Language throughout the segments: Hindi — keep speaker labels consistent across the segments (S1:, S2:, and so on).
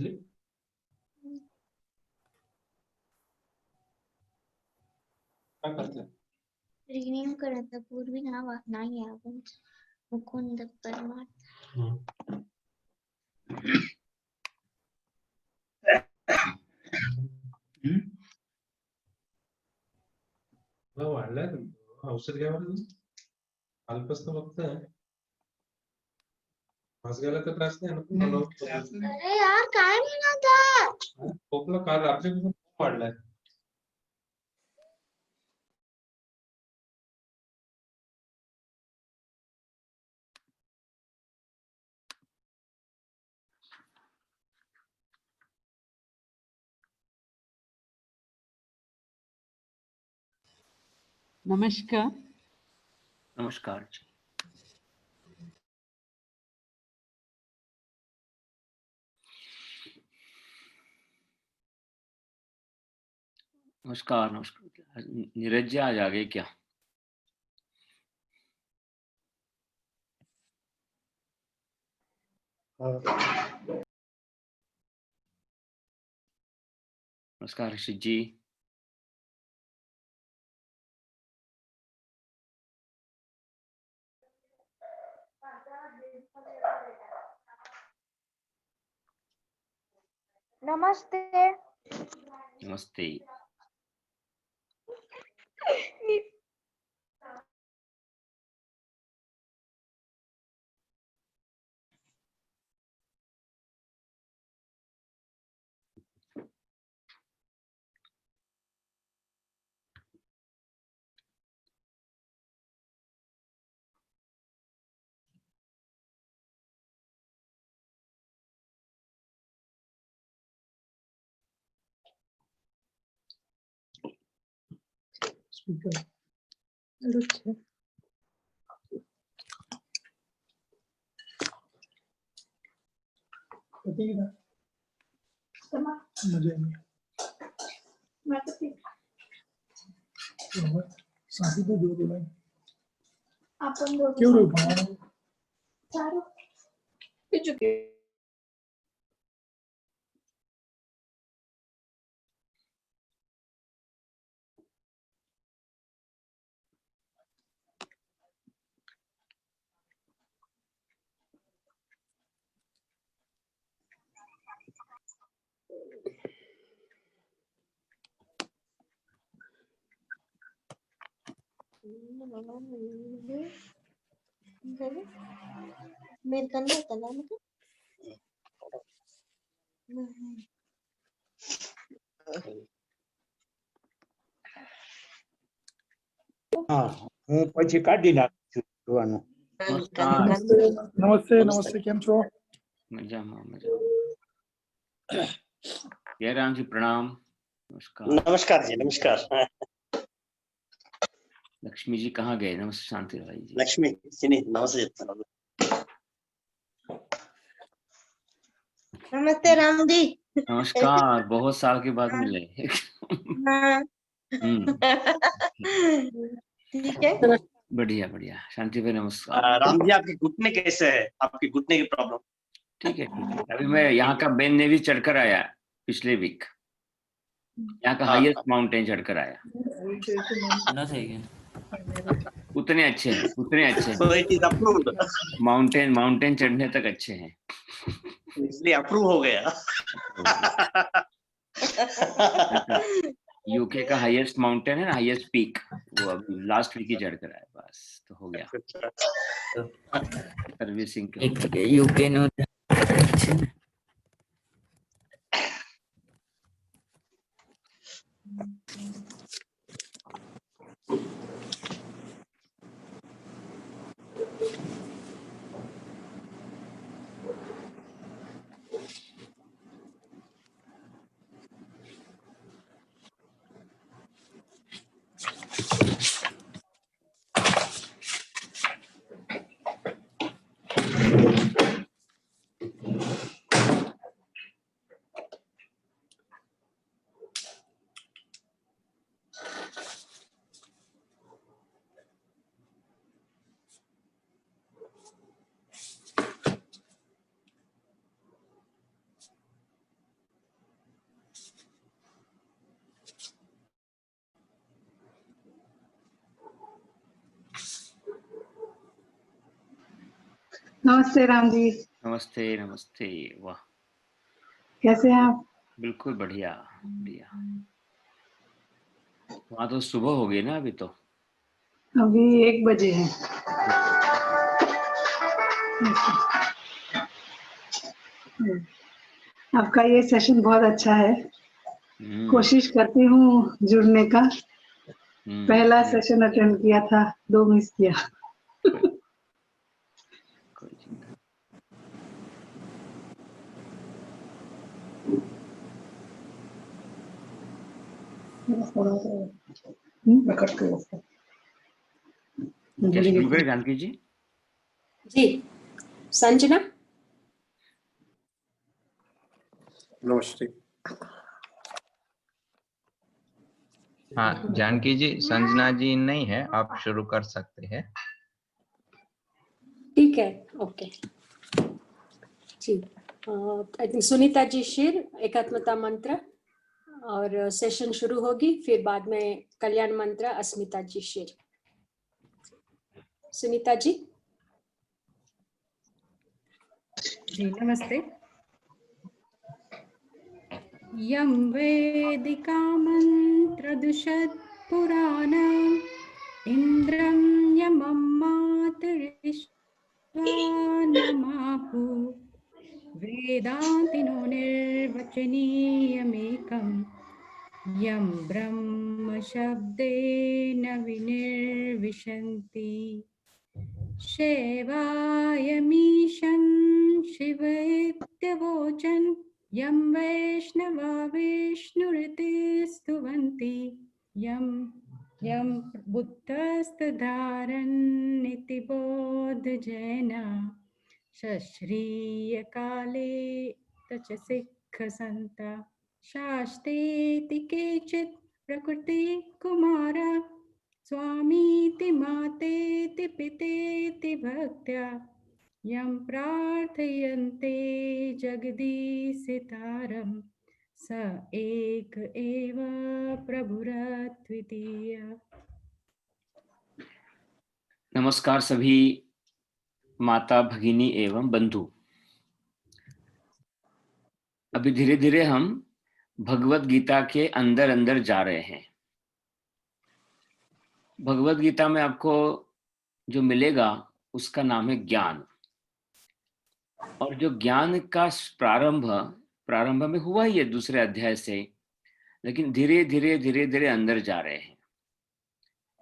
S1: अंजलि काय करते?
S2: रिनेम करत पूर्वी नाव नाही आपण मुकुंद परमात्मा.
S1: वाढलाय औषध घ्यावं तुम्ही कालपासून बघताय फास गेला तर त्रास नाही ना.
S2: अरे यार काय म्हणता
S1: खोकला काल रात्रीपासून खूप वाढलाय.
S3: नमस्कार.
S4: नमस्कार. नमस्कार नमस्कार. नीरज जी आज आ गए क्या? नमस्कार ऋषि जी.
S2: नमस्ते.
S4: नमस्ते.
S3: स्पीकर मुझे मैं तो साथी को दो भाई अपन दो क्यों रुका चारों चुके
S2: मेरे कंधे कला मतलब
S5: હું પછી કાઢી નાખું જોવાનું.
S4: नमस्कार.
S3: नमस्ते नमस्ते केम छो
S4: मजामा मजामा. जयराम जी प्रणाम. नमस्कार.
S5: नमस्कार जी नमस्कार.
S4: लक्ष्मी जी कहाँ गए? नमस्ते शांति भाई जी.
S5: लक्ष्मी जी नहीं नमस्ते చెప్తాను.
S2: नमस्ते राम जी.
S4: नमस्कार. बहुत साल के बाद मिले.
S2: हाँ. ठीक है.
S4: बढ़िया बढ़िया. शांति भाई नमस्कार.
S5: राम जी आपके घुटने कैसे है? आपके घुटने की प्रॉब्लम?
S4: ठीक है ठीक है. अभी मैं यहाँ का बेन नेवी चढ़कर आया पिछले वीक. यहाँ का हाईएस्ट माउंटेन चढ़कर आया. उतने अच्छे हैं उतने अच्छे हैं.
S5: So it is approved.
S4: Mountain चढ़ने तक अच्छे हैं.
S5: इसलिए अप्रूव हो गया.
S4: यूके का हाईएस्ट माउंटेन है ना, हाईएस्ट पीक, वो अभी लास्ट वीक ही चढ़कर आया. बस तो हो गया. सर्विसिंग के
S6: यूके नो नमस्ते राम जी,
S4: नमस्ते नमस्ते। वाह,
S6: कैसे हैं आप?
S4: बिल्कुल बढ़िया बढ़िया। वहाँ तो सुबह हो गई ना अभी तो।
S6: अभी 1 बजे है। आपका ये सेशन बहुत अच्छा है। कोशिश करती हूँ जुड़ने का। पहला सेशन अटेंड किया था, 2 मिस किया।
S4: कोई चिंता नहीं।
S3: मैं कट कर उसको।
S4: क्या शुरू करें जानकी जी?
S7: जी, संजना।
S8: नमस्ते।
S9: हाँ जानकी जी, संजना जी नहीं है, आप शुरू कर सकते हैं।
S7: ठीक है, okay ji. I think Sunita ji शेर एकात्मता मंत्र और सेशन शुरू होगी, फिर बाद में कल्याण मंत्र अस्मिता जी शेर। सुनीता जी।
S10: जी नमस्ते। यं वेदिका मंत्रदुषत् पुराणम् इंद्रं यमं मातरिश्वानमाहु वेदान्तिनो निर्वचनीयमेकं यं ब्रह्म शब्देन विनिर्विशन्ति सेवायमीशं शिवेत्यवोचन् यं वैष्णवा विष्णुरिति स्तुवन्ति यं बुद्धस्तधारन्निति बोधजैना सश्रीयकाले तच सिक्खसन्ता शास्तेति केचित् प्रकृतिकुमारा स्वामीति मातेति पितेति भक्त्या यं प्रार्थयन्ते जगदीशितारं स एक एव प्रभुरद्वितीय।
S4: नमस्कार सभी माता भगिनी एवं बंधु। अभी धीरे धीरे हम भगवत गीता के अंदर अंदर जा रहे हैं। भगवत गीता में आपको जो मिलेगा उसका नाम है ज्ञान। और जो ज्ञान का प्रारंभ में हुआ ही है दूसरे अध्याय से, लेकिन धीरे धीरे धीरे धीरे अंदर जा रहे हैं।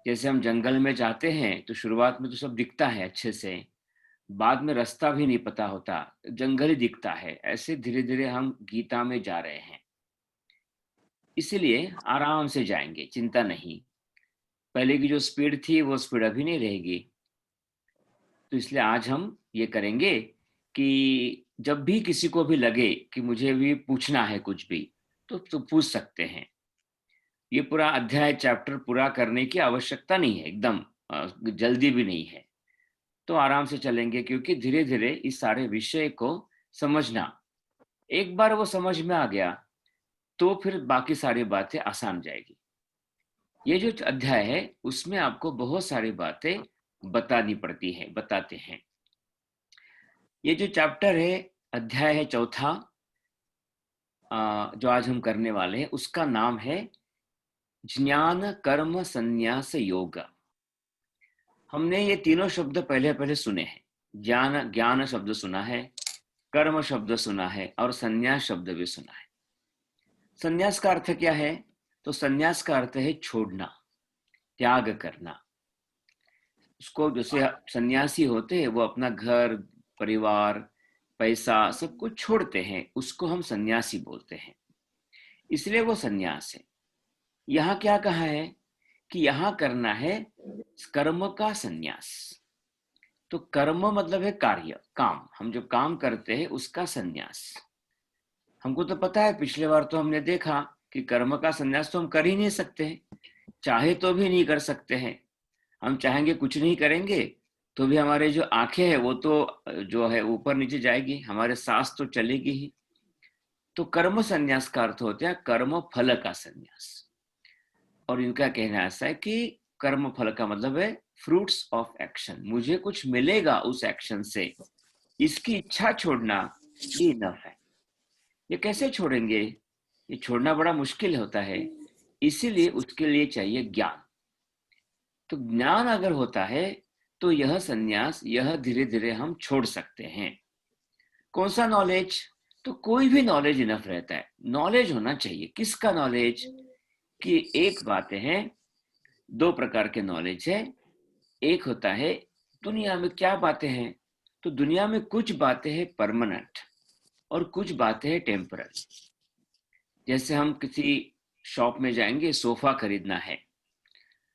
S4: जैसे हम जंगल में जाते हैं तो शुरुआत में तो सब दिखता है अच्छे से, बाद में रास्ता भी नहीं पता होता, जंगल ही दिखता है। ऐसे धीरे धीरे हम गीता में जा रहे हैं। इसलिए आराम से जाएंगे, चिंता नहीं। पहले की जो स्पीड थी वो स्पीड अभी नहीं रहेगी। तो इसलिए आज हम ये करेंगे कि जब भी किसी को भी लगे कि मुझे भी पूछना है कुछ भी, तो पूछ सकते हैं। ये पूरा अध्याय चैप्टर पूरा करने की आवश्यकता नहीं है, एकदम जल्दी भी नहीं है। तो आराम से चलेंगे, क्योंकि धीरे धीरे इस सारे विषय को समझना, एक बार वो समझ में आ गया तो फिर बाकी सारी बातें आसान जाएगी। ये जो अध्याय है उसमें आपको बहुत सारी बातें बतानी पड़ती है, बताते हैं। ये जो चैप्टर है, अध्याय है चौथा, जो आज हम करने वाले हैं, उसका नाम है ज्ञान कर्म संन्यास योग। हमने ये तीनों शब्द पहले पहले सुने हैं। ज्ञान शब्द सुना है, कर्म शब्द सुना है और संन्यास शब्द भी सुना है। संन्यास का अर्थ क्या है? तो संन्यास का अर्थ है छोड़ना, त्याग करना। उसको जैसे सन्यासी होते हैं, वो अपना घर परिवार पैसा सब कुछ छोड़ते हैं, उसको हम सन्यासी बोलते हैं। इसलिए वो सन्यास है। यहाँ क्या कहा है कि यहाँ करना है कर्म का सन्यास। तो कर्म मतलब है कार्य, काम। हम जो काम करते हैं उसका सन्यास। हमको तो पता है, पिछले बार तो हमने देखा कि कर्म का सन्यास तो हम कर ही नहीं सकते हैं, चाहे तो भी नहीं कर सकते हैं। हम चाहेंगे कुछ नहीं करेंगे तो भी हमारे जो आंखें हैं वो तो जो है ऊपर नीचे जाएगी, हमारे सांस तो चलेगी ही। तो कर्म सन्यास का अर्थ होता है कर्म फल का सन्यास। और इनका कहना ऐसा है कि कर्म फल का मतलब है फ्रूट्स ऑफ एक्शन। मुझे कुछ मिलेगा उस एक्शन से, इसकी इच्छा छोड़ना ये इनफ है। ये कैसे छोड़ेंगे? ये छोड़ना बड़ा मुश्किल होता है, इसीलिए उसके लिए चाहिए ज्ञान। तो ज्ञान अगर होता है तो यह संन्यास, यह धीरे धीरे हम छोड़ सकते हैं। कौन सा नॉलेज? तो कोई भी नॉलेज इनफ रहता है। नॉलेज होना चाहिए। किसका नॉलेज? कि एक बात है, दो प्रकार के नॉलेज है। एक होता है दुनिया में क्या बातें हैं, तो दुनिया में कुछ बातें हैं परमानेंट और कुछ बातें हैं टेम्पररी। जैसे हम किसी शॉप में जाएंगे, सोफा खरीदना है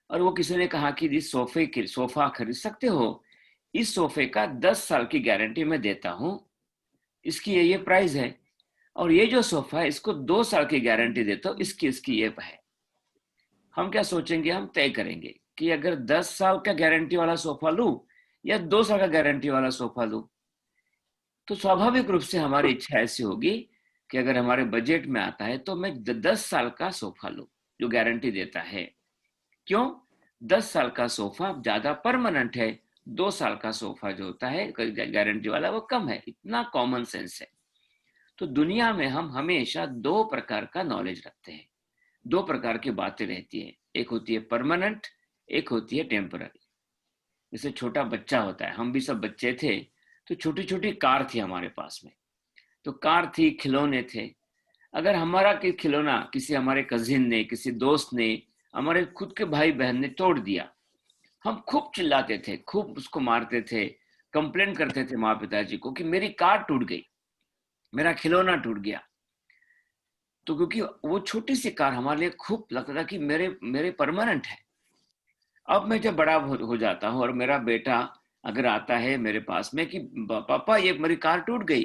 S4: और वो किसी ने कहा कि इस सोफा खरीद सकते हो, इस सोफे का 10 साल की गारंटी मैं देता हूं, इसकी ये प्राइस है, और ये जो सोफा है इसको 2 साल की गारंटी देता हूं, इसकी ये है। हम क्या सोचेंगे? हम तय करेंगे कि अगर 10 साल का गारंटी वाला सोफा लूं या 2 साल का गारंटी वाला सोफा लूं। तो स्वाभाविक रूप से हमारी इच्छा ऐसी होगी कि अगर हमारे बजट में आता है तो मैं 10 साल का सोफा लूं जो गारंटी देता है। क्यों? 10 साल का सोफा ज्यादा परमानेंट है, 2 साल का सोफा जो होता है गारंटी वाला वो कम है। इतना कॉमन सेंस है। तो दुनिया में हम हमेशा 2 प्रकार का नॉलेज रखते हैं, 2 प्रकार की बातें रहती है। एक होती है परमानेंट, एक होती है टेम्पररी। जैसे छोटा बच्चा होता है, हम भी सब बच्चे थे तो छोटी छोटी कार थी हमारे पास में, तो कार थी, खिलौने थे। अगर हमारा खिलौना किसी हमारे कजिन ने, किसी दोस्त ने, हमारे खुद के भाई बहन ने तोड़ दिया, हम खूब चिल्लाते थे, खूब उसको मारते थे, कंप्लेन करते थे माँ पिताजी को कि मेरी कार टूट गई, मेरा खिलौना टूट गया। तो क्योंकि वो छोटी सी कार हमारे लिए खूब लगता था कि मेरे परमानेंट है। अब मैं जब बड़ा हो जाता हूँ और मेरा बेटा अगर आता है मेरे पास में कि पापा ये मेरी कार टूट गई,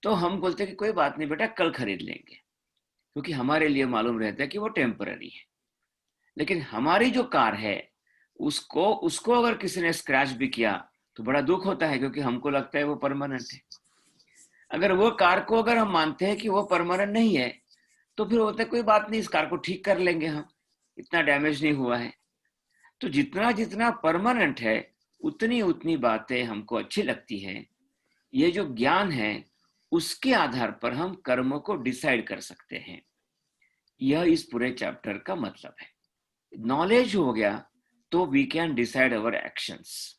S4: तो हम बोलते हैं कि कोई बात नहीं बेटा, कल खरीद लेंगे, क्योंकि हमारे लिए मालूम रहता है कि वो टेम्पररी है। लेकिन हमारी जो कार है उसको अगर किसी ने स्क्रैच भी किया तो बड़ा दुख होता है, क्योंकि हमको लगता है वो परमानेंट है। अगर वो कार को अगर हम मानते हैं कि वो परमानेंट नहीं है तो फिर होता है कोई बात नहीं, इस कार को ठीक कर लेंगे, हम इतना डैमेज नहीं हुआ है। तो जितना जितना परमानेंट है उतनी उतनी बातें हमको अच्छी लगती है। ये जो ज्ञान है उसके आधार पर हम कर्म को डिसाइड कर सकते हैं। यह इस पूरे चैप्टर का मतलब है। नॉलेज हो गया तो we can decide our actions.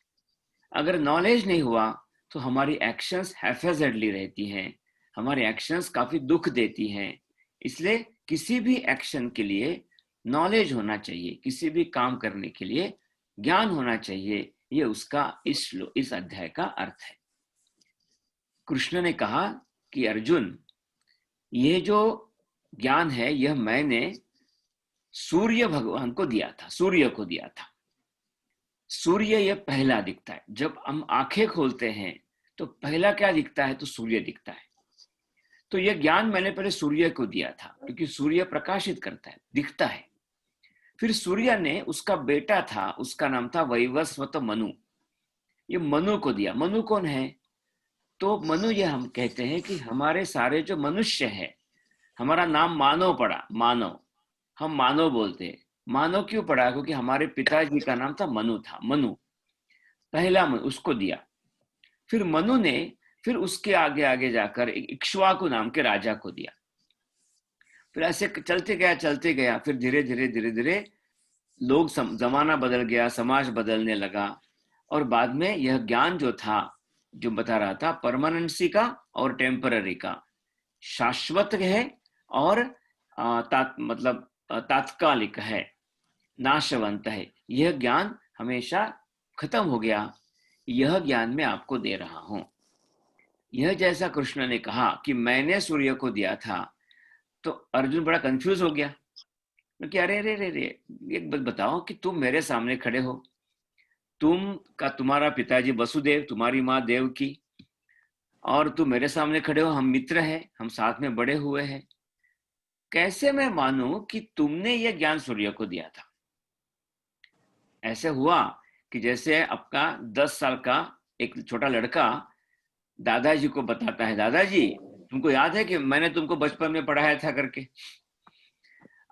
S4: अगर नॉलेज नहीं हुआ तो हमारी एक्शंस हैफेजर्डली रहती हैं, हमारी एक्शंस काफी दुख देती हैं। इसलिए किसी भी एक्शन के लिए नॉलेज होना चाहिए, किसी भी काम करने के लिए ज्ञान होना चाहिए। ये उसका इस अध्याय का अर्थ है। कृष्ण ने कहा कि अर्जुन, ये जो ज्ञान है यह मैंने सूर्य भगवान को दिया था, सूर्य को दिया था। सूर्य ये पहला दिखता है। जब हम आंखें खोलते हैं तो पहला क्या दिखता है? तो सूर्य दिखता है। तो यह ज्ञान मैंने पहले सूर्य को दिया था, क्योंकि सूर्य प्रकाशित करता है, दिखता है। फिर सूर्य ने उसका बेटा था, उसका नाम था वैवस्वत मनु, ये मनु को दिया। मनु कौन है? तो मनु ये हम कहते हैं कि हमारे सारे जो मनुष्य है, हमारा नाम मानव पड़ा, मानव, हम मानव बोलते हैं। मानव क्यों पड़ा? क्योंकि हमारे पिताजी का नाम था मनु, था मनु, पहला मनु, उसको दिया। फिर मनु ने फिर उसके आगे आगे जाकर इक्ष्वाकु नाम के राजा को दिया। फिर ऐसे चलते गया। फिर धीरे धीरे लोग, जमाना बदल गया, समाज बदलने लगा, और बाद में यह ज्ञान जो था, जो बता रहा था परमानेंसी का और टेम्पररी का, शाश्वत है और तात्कालिक है, नाशवंत है, यह ज्ञान हमेशा खत्म हो गया। यह ज्ञान मैं आपको दे रहा हूं। यह जैसा कृष्ण ने कहा कि मैंने सूर्य को दिया था, तो अर्जुन बड़ा कंफ्यूज हो गया कि अरे रे रे रे, एक बात बताओ कि तुम मेरे सामने खड़े हो, तुम्हारा पिताजी वसुदेव, तुम्हारी माँ देवकी, और तुम मेरे सामने खड़े हो, हम मित्र हैं, हम साथ में बड़े हुए हैं, कैसे मैं मानूं कि तुमने यह ज्ञान सूर्य को दिया था? ऐसे हुआ कि जैसे आपका 10 साल का एक छोटा लड़का दादाजी को बताता है, दादाजी तुमको याद है कि मैंने तुमको बचपन में पढ़ाया था करके।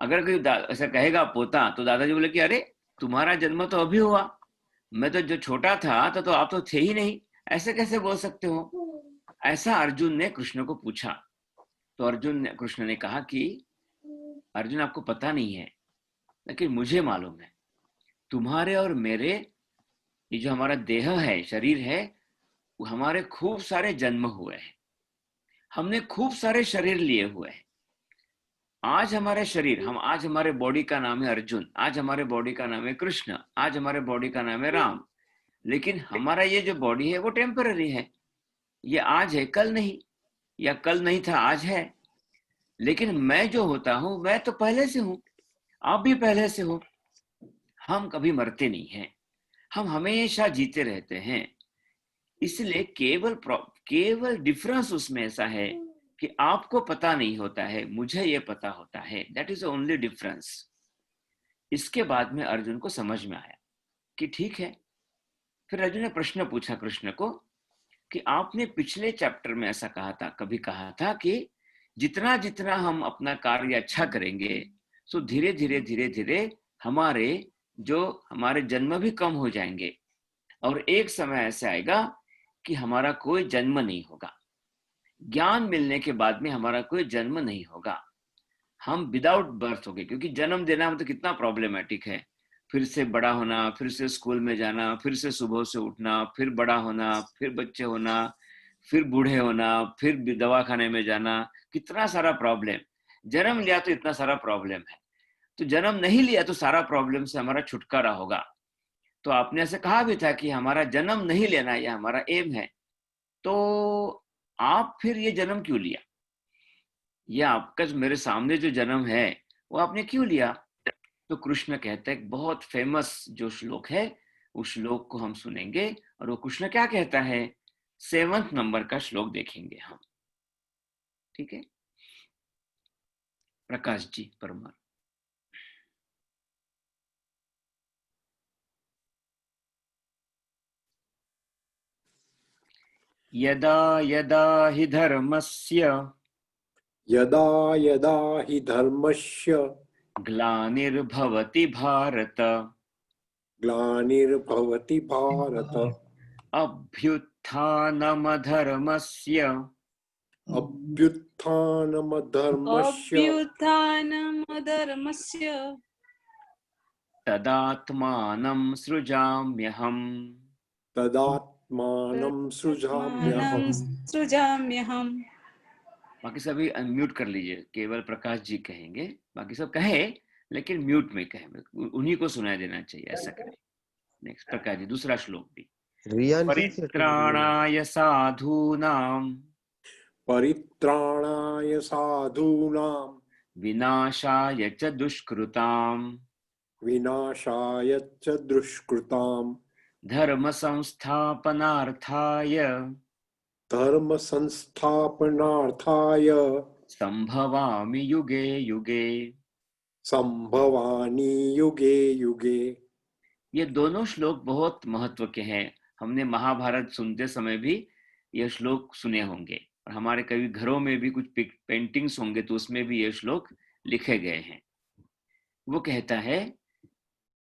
S4: अगर कोई ऐसा कहेगा पोता, तो दादाजी बोले कि अरे तुम्हारा जन्म तो अभी हुआ, मैं तो जो छोटा था तो आप तो थे ही नहीं, ऐसे कैसे बोल सकते हो? ऐसा अर्जुन ने कृष्ण को पूछा। तो कृष्ण ने कहा कि अर्जुन, आपको पता नहीं है, लेकिन मुझे मालूम है। तुम्हारे और मेरे, ये जो हमारा देह है, शरीर है, वो हमारे खूब सारे जन्म हुए हैं। हमने खूब सारे शरीर लिए हुए हैं। आज हमारे शरीर, आज हमारे बॉडी का नाम है अर्जुन, आज हमारे बॉडी का नाम है कृष्ण, आज हमारे बॉडी का नाम है राम। लेकिन हमारा ये जो बॉडी है वो टेम्पररी है। ये आज है, कल नहीं, या कल नहीं था, आज है। लेकिन मैं जो होता हूं, मैं तो पहले से हूं, आप भी पहले से हो। हम कभी मरते नहीं हैं, हम हमेशा जीते रहते हैं। इसलिए केवल डिफरेंस उसमें ऐसा है कि आपको पता नहीं होता है, मुझे ये पता होता है। That is only difference. इसके बाद में अर्जुन को समझ में आया कि ठीक है। फिर अर्जुन ने प्रश्न पूछा कृष्ण को कि आपने पिछले चैप्टर में ऐसा कभी कहा था कि जितना जितना हम अपना कार्य अच्छा करेंगे, सो धीरे धीरे हमारे जन्म भी कम हो जाएंगे, और एक समय ऐसा आएगा कि हमारा कोई जन्म नहीं होगा। ज्ञान मिलने के बाद में हमारा कोई जन्म नहीं होगा, हम विदाउट बर्थ हो गए। क्योंकि जन्म देना मतलब कितना प्रॉब्लमेटिक है। फिर से बड़ा होना, फिर से स्कूल में जाना, फिर से सुबह से उठना, फिर बड़ा होना, फिर बच्चे होना, फिर बूढ़े होना, फिर दवाखाने में जाना, कितना सारा प्रॉब्लम। जन्म लिया तो इतना सारा प्रॉब्लम है, तो जन्म नहीं लिया तो सारा प्रॉब्लम से हमारा छुटकारा होगा। तो आपने ऐसे कहा भी था कि हमारा जन्म नहीं लेना, यह हमारा एम है। तो आप फिर ये जन्म क्यों लिया? ये आपका मेरे सामने जो जन्म है वो आपने क्यों लिया? तो कृष्ण कहते हैं, बहुत फेमस जो श्लोक है, उस श्लोक को हम सुनेंगे। और वो कृष्ण क्या कहता है, 7th नंबर का श्लोक देखेंगे हम। ठीक है, प्रकाश जी परमार। यदा यदा हि धर्मस्य ग्लानिर्भवति भारत अभ्युत्थानमधर्मस्य तदात्मानं सृजाम्यहम्। बाकी सभी अनम्यूट कर लीजिए, केवल प्रकाश जी कहेंगे, बाकी सब कहे लेकिन म्यूट में कहें, उन्हीं को सुनाई देना चाहिए, ऐसा करें। नेक्स्ट प्रकाश जी, दूसरा श्लोक भी। परित्राणाय साधूनां विनाशाय च दुष्कृतां धर्म संस्थापनार्थाय संभवामि युगे युगे। ये दोनों श्लोक बहुत महत्व के हैं। हमने महाभारत सुनते समय भी ये श्लोक सुने होंगे, और हमारे कभी घरों में भी कुछ पेंटिंग्स होंगे तो उसमें भी ये श्लोक लिखे गए हैं। वो कहता है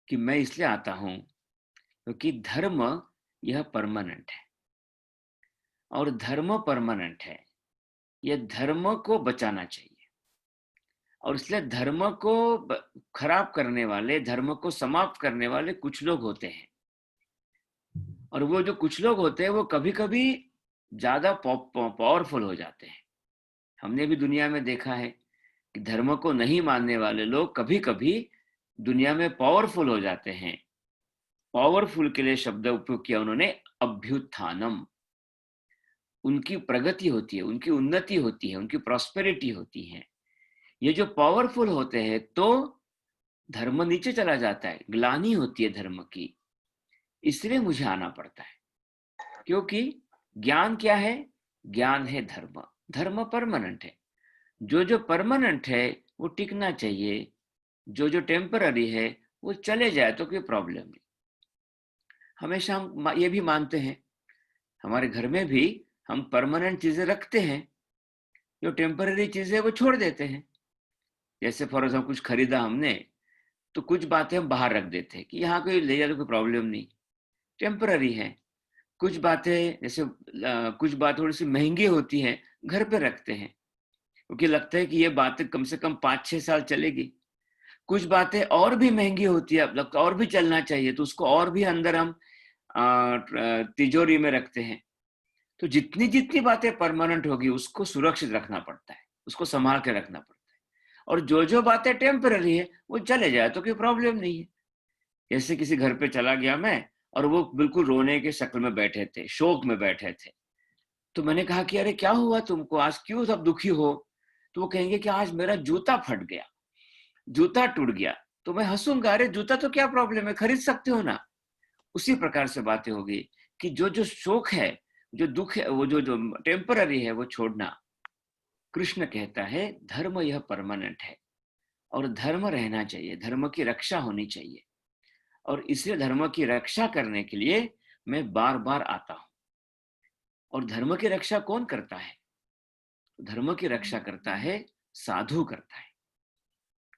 S4: कि मैं इसलिए आता हूं क्योंकि धर्म यह परमानेंट है, और धर्म परमानेंट है। यह धर्म को बचाना चाहिए, और इसलिए धर्म को खराब करने वाले, धर्म को समाप्त करने वाले कुछ लोग होते हैं। और वो जो कुछ लोग होते हैं वो कभी कभी ज्यादा पावरफुल हो जाते हैं। हमने भी दुनिया में देखा है कि धर्म को नहीं मानने वाले लोग कभी कभी दुनिया में पावरफुल हो जाते हैं। पावरफुल के लिए शब्द उपयोग किया उन्होंने, अभ्युत्थानम। उनकी प्रगति होती है, उनकी उन्नति होती है, उनकी प्रॉस्पेरिटी होती है। ये जो पावरफुल होते हैं तो धर्म नीचे चला जाता है, ग्लानि होती है धर्म की। इसलिए मुझे आना पड़ता है, क्योंकि ज्ञान क्या है? ज्ञान है धर्म। धर्म परमानेंट है। जो परमानेंट है वो टिकना चाहिए, जो टेम्पररी है वो चले जाए तो कोई प्रॉब्लम नहीं। हमेशा हम ये भी मानते हैं, हमारे घर में भी हम परमानेंट चीजें रखते हैं, जो टेम्पररी चीजें वो छोड़ देते हैं। जैसे फॉर एग्जाम्पल कुछ खरीदा हमने, तो कुछ बातें हम बाहर रख देते हैं कि यहाँ कोई ले जाए तो कोई प्रॉब्लम नहीं, टेम्पररी है। कुछ बातें जैसे कुछ बात थोड़ी सी महंगी होती है, घर पे रखते हैं क्योंकि लगता है कि ये बातें कम से कम 5-6 साल चलेगी। कुछ बातें और भी महंगी होती है, लगता और भी चलना चाहिए, तो उसको और भी अंदर हम तिजोरी में रखते हैं। तो जितनी जितनी बातें परमानेंट होगी उसको सुरक्षित रखना पड़ता है, उसको संभाल के रखना पड़ता है। और जो जो बातें टेम्पररी है वो चले जाए तो कोई प्रॉब्लम नहीं है। जैसे किसी घर पे चला गया मैं और वो बिल्कुल रोने के शक्ल में बैठे थे, शोक में बैठे थे, तो मैंने कहा कि अरे क्या हुआ तुमको, आज क्यों सब दुखी हो? तो वो कहेंगे कि आज मेरा जूता फट गया, जूता टूट गया। तो मैं हंसूंगा, अरे जूता तो क्या प्रॉब्लम है, खरीद सकते हो ना। उसी प्रकार से बातें होगी कि जो जो शोक है, जो दुख है, वो जो जो टेम्पररी है वो छोड़ना। कृष्ण कहता है धर्म यह परमानेंट है और धर्म रहना चाहिए, धर्म की रक्षा होनी चाहिए। और इसलिए धर्म की रक्षा करने के लिए मैं बार बार आता हूं। और धर्म की रक्षा कौन करता है? धर्म की रक्षा करता है साधु करता है।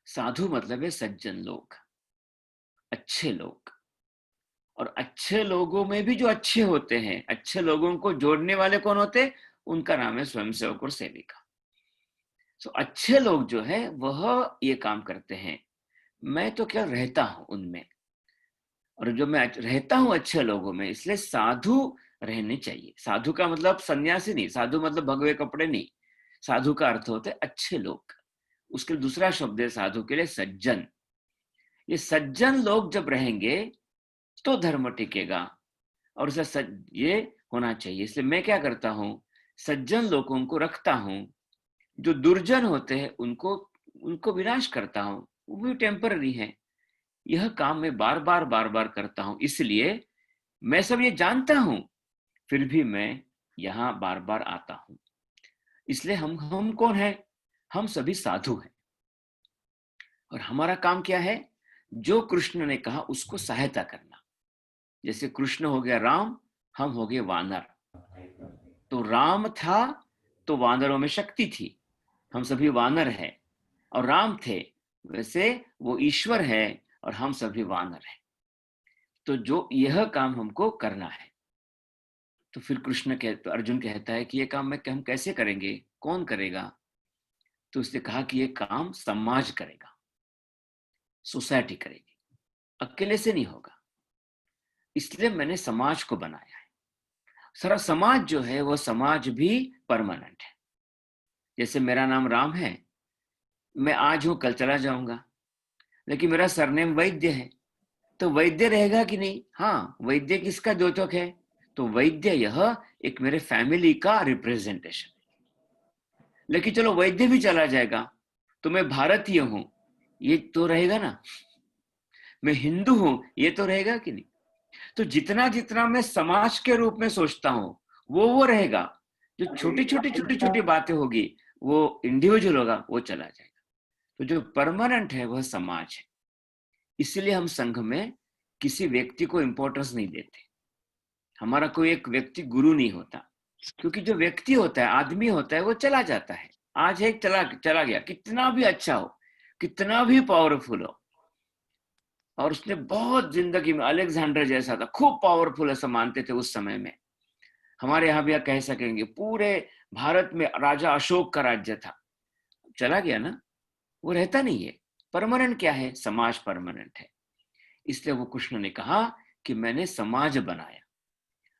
S4: साधु मतलब है सज्जन लोग, अच्छे लोग। और अच्छे लोगों में भी जो अच्छे होते हैं, अच्छे लोगों को जोड़ने वाले कौन होते हैं? उनका नाम है स्वयंसेवक और सेविका। तो अच्छे लोग जो है वह ये काम करते हैं, मैं तो क्या रहता हूं उनमें। और जो मैं रहता हूं अच्छे लोगों में, इसलिए साधु रहने चाहिए। साधु का मतलब सन्यासी नहीं, साधु मतलब भगवे कपड़े नहीं। साधु का अर्थ होता है अच्छे लोग। उसके दूसरा शब्द है साधु के लिए सज्जन। ये सज्जन लोग जब रहेंगे तो धर्म टिकेगा और ये होना चाहिए। इसलिए मैं क्या करता हूं, सज्जन लोगों को रखता हूं, जो दुर्जन होते हैं उनको विनाश करता हूं, वो भी टेम्पररी है। यह काम मैं बार बार करता हूं। इसलिए मैं सब ये जानता हूं, फिर भी मैं यहाँ बार बार आता हूं। इसलिए हम कौन है? हम सभी साधु हैं। और हमारा काम क्या है? जो कृष्ण ने कहा उसको सहायता करना। जैसे कृष्ण हो गया राम, हम हो गए वानर। तो राम था तो वानरों में शक्ति थी, हम सभी वानर हैं। और राम थे, वैसे वो ईश्वर है और हम सभी वानर हैं। तो जो यह काम हमको करना है, तो फिर तो अर्जुन कहता है कि ये काम हम कैसे करेंगे, कौन करेगा? तो उसने कहा कि ये काम समाज करेगा, सोसाइटी करेगी, अकेले से नहीं होगा। इसलिए मैंने समाज को बनाया है। सारा समाज जो है वो समाज भी परमानेंट है। जैसे मेरा नाम राम है, मैं आज हूं कल चला जाऊंगा, लेकिन मेरा सरनेम वैद्य है, तो वैद्य रहेगा कि नहीं? हाँ, वैद्य किसका द्योतक है? तो वैद्य यह एक मेरे फैमिली का रिप्रेजेंटेशन। लेकिन चलो वैद्य भी चला जाएगा तो मैं भारतीय हूं, ये तो रहेगा ना। मैं हिंदू हूं, ये तो रहेगा कि नहीं? तो जितना जितना मैं समाज के रूप में सोचता हूं वो रहेगा। जो छोटी छोटी बातें होगी वो इंडिविजुअल होगा, वो चला जाएगा। तो जो परमानेंट है वह समाज है। इसलिए हम संघ में किसी व्यक्ति को इंपॉर्टेंस नहीं देते। हमारा कोई एक व्यक्ति गुरु नहीं होता, क्योंकि जो व्यक्ति होता है, आदमी होता है, वो चला जाता है। आज एक चला गया, कितना भी अच्छा हो, कितना भी पावरफुल हो, और उसने बहुत जिंदगी में, अलेक्जेंडर जैसा था, खूब पावरफुल ऐसा मानते थे उस समय में। हमारे यहाँ भी कह सकेंगे पूरे भारत में राजा अशोक का राज्य था, चला गया ना, वो रहता नहीं है। परमानेंट क्या है? समाज परमानेंट है। इसलिए वो कृष्ण ने कहा कि मैंने समाज बनाया,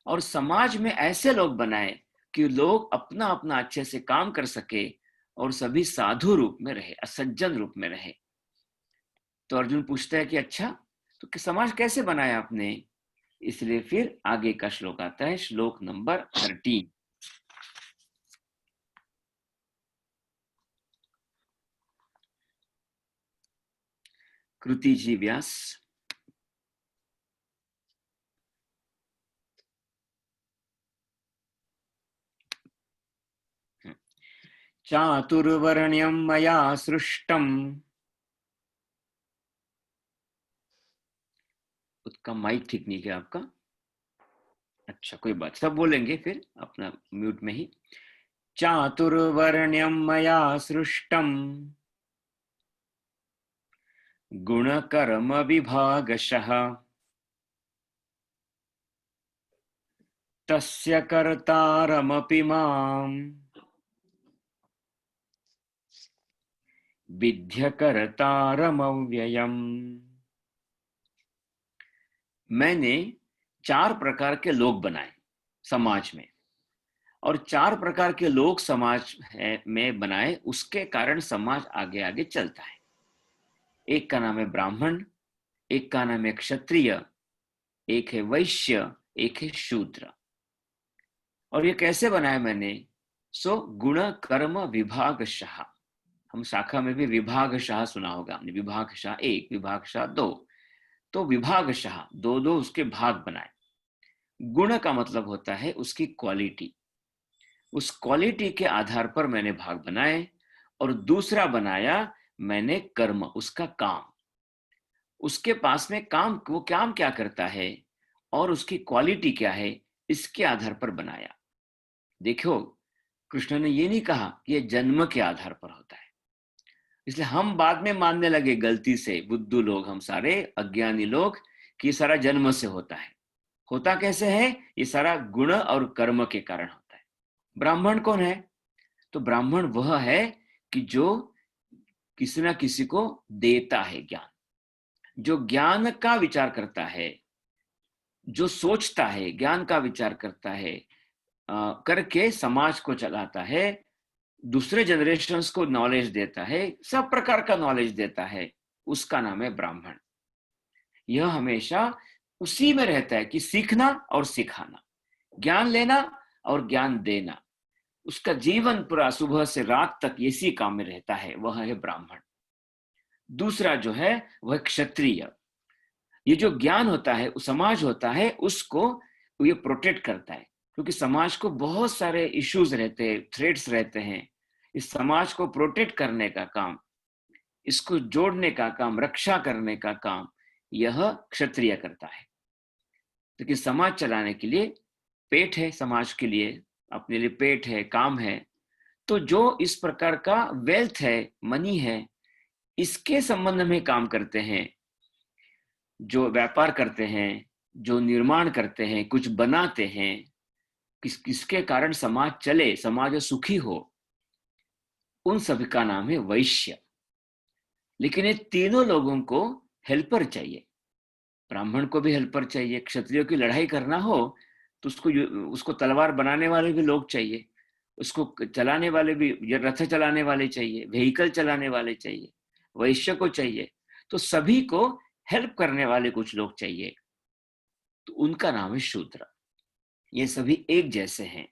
S4: और समाज में ऐसे लोग बनाए कि लोग अपना अपना अच्छे से काम कर सके और सभी साधु रूप में रहे, असज्जन रूप में रहे। तो अर्जुन पूछता है कि अच्छा, तो समाज कैसे बनाया आपने? इसलिए फिर आगे का श्लोक आता है, श्लोक नंबर 13। कृति जी व्यास। चातुर्वर्ण्यं मया सृष्टम्। उसका माइक ठीक नहीं क्या आपका? अच्छा, कोई बात, सब बोलेंगे फिर अपना म्यूट में ही। चातुर्वर्ण्यं मया सृष्टम् गुणकर्म विभागशः तस्य कर्तारमपि मां विद्य कर्तारमव्ययम्। मैंने 4 प्रकार के लोग बनाए समाज में, और 4 प्रकार के लोग समाज में बनाए, उसके कारण समाज आगे आगे चलता है। एक का नाम है ब्राह्मण, एक का नाम है क्षत्रिय, एक है वैश्य, एक है शूद्र। और ये कैसे बनाया मैंने? गुण कर्म विभागशः। हम शाखा में भी विभागशः सुना होगा हमने, विभागशः 1, विभागशः 2। तो विभागशः 2-2 उसके भाग बनाए। गुण का मतलब होता है उसकी क्वालिटी, उस क्वालिटी के आधार पर मैंने भाग बनाए। और दूसरा बनाया मैंने कर्म, उसका काम, उसके पास में काम, वो काम क्या करता है और उसकी क्वालिटी क्या है, इसके आधार पर बनाया। देखो, कृष्ण ने ये नहीं कहा कि ये जन्म के आधार पर होता है। इसलिए हम बाद में मानने लगे गलती से, बुद्धू लोग, हम सारे अज्ञानी लोग, कि सारा जन्म से होता है। होता कैसे है? ये सारा गुण और कर्म के कारण होता है। ब्राह्मण कौन है? तो ब्राह्मण वह है कि जो किसी ना किसी को देता है ज्ञान, जो ज्ञान का विचार करता है, जो सोचता है, ज्ञान का विचार करता है, करके समाज को चलाता है, दूसरे जनरेशंस को नॉलेज देता है, सब प्रकार का नॉलेज देता है, उसका नाम है ब्राह्मण। यह हमेशा उसी में रहता है कि सीखना और सिखाना, ज्ञान लेना और ज्ञान देना। उसका जीवन पूरा सुबह से रात तक इसी काम में रहता है, वह है ब्राह्मण। दूसरा जो है वह क्षत्रिय। ये जो ज्ञान होता है, समाज होता है, उसको ये प्रोटेक्ट करता है, क्योंकि समाज को बहुत सारे इश्यूज रहते हैं, थ्रेट्स रहते हैं। इस समाज को प्रोटेक्ट करने का काम, इसको जोड़ने का काम, रक्षा करने का काम यह क्षत्रिय करता है। क्योंकि समाज चलाने के लिए पेट है, समाज के लिए अपने लिए पेट है, काम है। तो जो इस प्रकार का वेल्थ है, मनी है, इसके संबंध में काम करते हैं, जो व्यापार करते हैं, जो निर्माण करते हैं, कुछ बनाते हैं, किसके कारण समाज चले, समाज सुखी हो, उन सभी का नाम है वैश्य। लेकिन ये तीनों लोगों को हेल्पर चाहिए। ब्राह्मण को भी हेल्पर चाहिए, क्षत्रियों की लड़ाई करना हो तो उसको तलवार बनाने वाले भी लोग चाहिए, उसको चलाने वाले भी, रथ चलाने वाले चाहिए, व्हीकल चलाने वाले चाहिए, वैश्य को चाहिए। तो सभी को हेल्प करने वाले कुछ लोग चाहिए, तो उनका नाम है शूद्र। ये सभी एक जैसे हैं,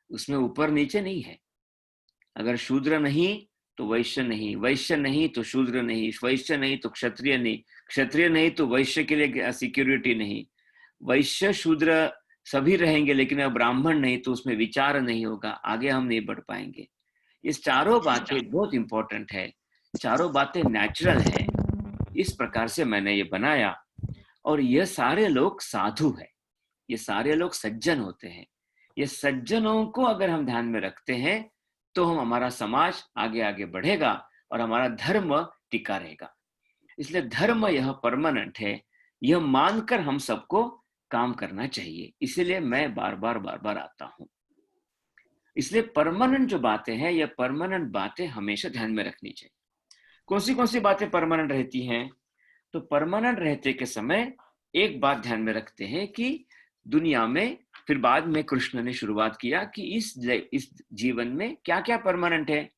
S4: उसमें ऊपर नीचे नहीं है। अगर शूद्र नहीं तो वैश्य नहीं, वैश्य नहीं तो शूद्र नहीं, वैश्य नहीं तो क्षत्रिय नहीं, क्षत्रिय नहीं तो वैश्य के लिए सिक्योरिटी नहीं। वैश्य शूद्र सभी रहेंगे, लेकिन अब ब्राह्मण नहीं तो उसमें विचार नहीं होगा, आगे हम नहीं बढ़ पाएंगे। ये चारों बातें बहुत इंपॉर्टेंट है, चारों बातें नेचुरल है। इस प्रकार से मैंने ये बनाया। और ये सारे लोग साधु है, ये सारे लोग सज्जन होते हैं। ये सज्जनों को अगर हम ध्यान में रखते हैं तो हमारा समाज आगे आगे बढ़ेगा और हमारा धर्म टिका रहेगा। इसलिए धर्म यह परमानेंट है, यह मानकर हम सबको काम करना चाहिए। इसीलिए मैं बार बार आता हूं। इसलिए परमानेंट जो बातें हैं, ये परमानेंट बातें हमेशा ध्यान में रखनी चाहिए। कौन सी बातें परमानेंट रहती हैं? तो परमानेंट रहते के समय एक बात ध्यान में रखते हैं कि दुनिया में, फिर बाद में कृष्ण ने शुरुआत किया कि इस जीवन में क्या क्या परमानेंट है।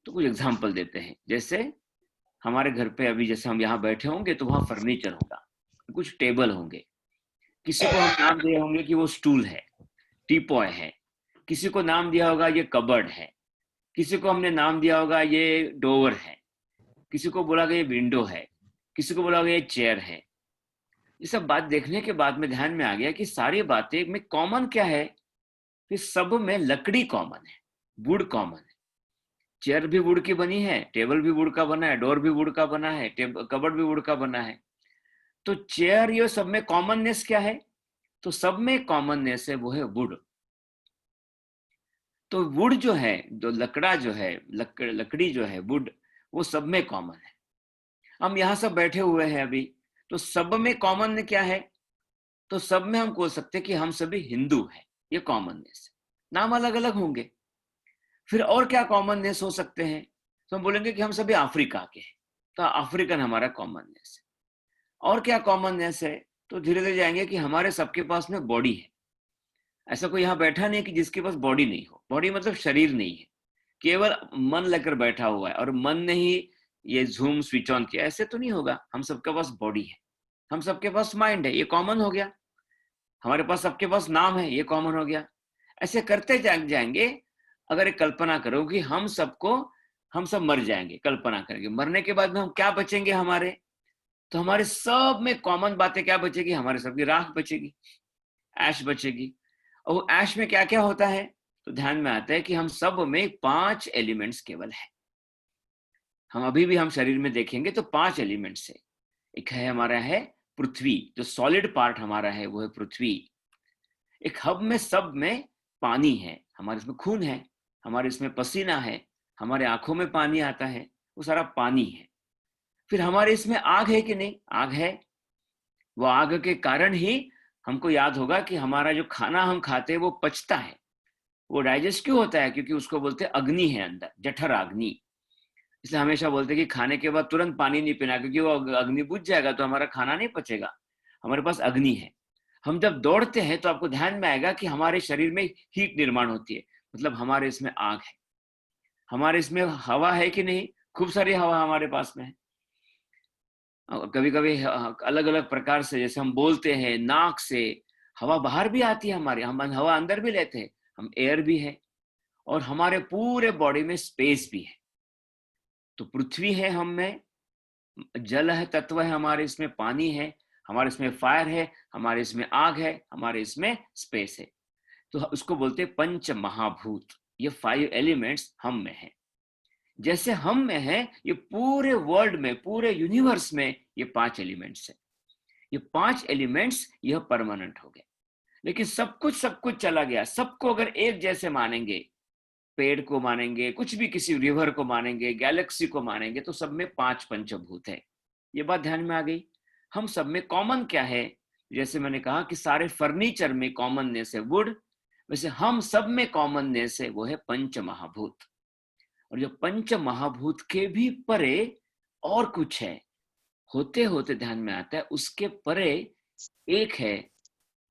S4: तो कुछ एग्जांपल देते हैं। जैसे हमारे घर पे अभी जैसे हम यहाँ बैठे होंगे तो वहां फर्नीचर होगा, कुछ टेबल होंगे, किसी को हम नाम दिए होंगे कि वो स्टूल है, टीपॉय है, किसी को नाम दिया होगा ये कबर्ड है, किसी को हमने नाम दिया होगा ये डोवर है, किसी को बोला गया ये विंडो है, किसी को बोला गया ये चेयर है। ये सब बात देखने के बाद में ध्यान में आ गया कि सारी बातें में कॉमन क्या है? कि सब में लकड़ी कॉमन है, वुड कॉमन है। चेयर भी वुड की बनी है, टेबल भी वुड का बना है, डोर भी वुड का बना है, कबर्ड भी वुड का बना है। तो चेयर, ये सब में कॉमननेस क्या है? तो सब में कॉमननेस है, वो है वुड। तो वुड जो है, जो लकड़ा जो है, लकड़ी जो है, वुड, वो सब में कॉमन है। हम यहाँ सब बैठे हुए हैं अभी, तो सब में कॉमन क्या है? तो सब में हम बोल सकते हैं कि हम सभी हिंदू हैं, ये कॉमननेस है। नाम अलग अलग होंगे। फिर और क्या कॉमननेस हो सकते हैं? तो हम बोलेंगे कि हम सभी अफ्रीका के हैं, तो अफ्रीकन हमारा कॉमननेस है। और क्या कॉमननेस है? तो धीरे धीरे जाएंगे कि हमारे सबके पास में बॉडी है। ऐसा कोई यहाँ बैठा नहीं कि जिसके पास बॉडी नहीं हो। बॉडी मतलब शरीर नहीं है, केवल मन लेकर बैठा हुआ है और मन ने ही ये जूम स्विच ऑन किया, ऐसे तो नहीं होगा। हम सबके पास बॉडी है, हम सबके पास माइंड है, ये कॉमन हो गया। हमारे पास सबके पास नाम है, ये कॉमन हो गया। ऐसे करते जाएंगे। अगर एक कल्पना करो कि हम सब मर जाएंगे, कल्पना करेंगे मरने के बाद में हम क्या बचेंगे हमारे, तो हमारे सब में कॉमन बातें क्या बचेगी? हमारे सबकी राख बचेगी, ऐश बचेगी। और ऐश में क्या क्या होता है? तो ध्यान में आता है कि हम सब में 5 एलिमेंट्स केवल है। हम अभी भी हम शरीर में देखेंगे तो 5 एलिमेंट्स है। एक है हमारा है पृथ्वी, जो सॉलिड पार्ट हमारा है वो है पृथ्वी। एक हब में सब में पानी है, हमारे इसमें खून है, हमारे इसमें पसीना है, हमारे आंखों में पानी आता है, वो सारा पानी है। फिर हमारे इसमें आग है कि नहीं? आग है। वो आग के कारण ही हमको याद होगा कि हमारा जो खाना हम खाते हैं वो पचता है, वो डाइजेस्ट क्यों होता है? क्योंकि उसको बोलते हैं अग्नि है अंदर, जठर अग्नि। इसलिए हमेशा बोलते हैं कि खाने के बाद तुरंत पानी नहीं पीना, क्योंकि वो अग्नि बुझ जाएगा तो हमारा खाना नहीं पचेगा। हमारे पास अग्नि है। हम जब दौड़ते हैं तो आपको ध्यान में आएगा कि हमारे शरीर में हीट निर्माण होती है, मतलब हमारे इसमें आग है। हमारे इसमें हवा है कि नहीं? खूब सारी हवा हमारे पास में है। कभी कभी अलग अलग प्रकार से, जैसे हम बोलते हैं नाक से हवा बाहर भी आती है हमारे, हम हवा अंदर भी लेते हैं, हम एयर भी है। और हमारे पूरे बॉडी में स्पेस भी है। तो पृथ्वी है, हम में जल है, तत्व है, हमारे इसमें पानी है, हमारे इसमें फायर है, हमारे इसमें आग है, हमारे इसमें स्पेस है। तो उसको बोलते हैं पंच महाभूत। ये 5 एलिमेंट्स हम में है। जैसे हम में है, ये पूरे वर्ल्ड में, पूरे यूनिवर्स में ये 5 एलिमेंट्स है। ये 5 एलिमेंट्स यह परमानेंट हो गए। लेकिन सब कुछ चला गया। सबको अगर एक जैसे मानेंगे, पेड़ को मानेंगे, कुछ भी, किसी रिवर को मानेंगे, गैलेक्सी को मानेंगे, तो सब में 5 पंचभूत है। ये बात ध्यान में आ गई। हम सब में कॉमन क्या है? जैसे मैंने कहा कि सारे फर्नीचर में कॉमननेस है वुड, वैसे हम सब में कॉमननेस है, वो है पंच महाभूत। और जो पंच महाभूत के भी परे और कुछ है, होते होते ध्यान में आता है उसके परे एक है,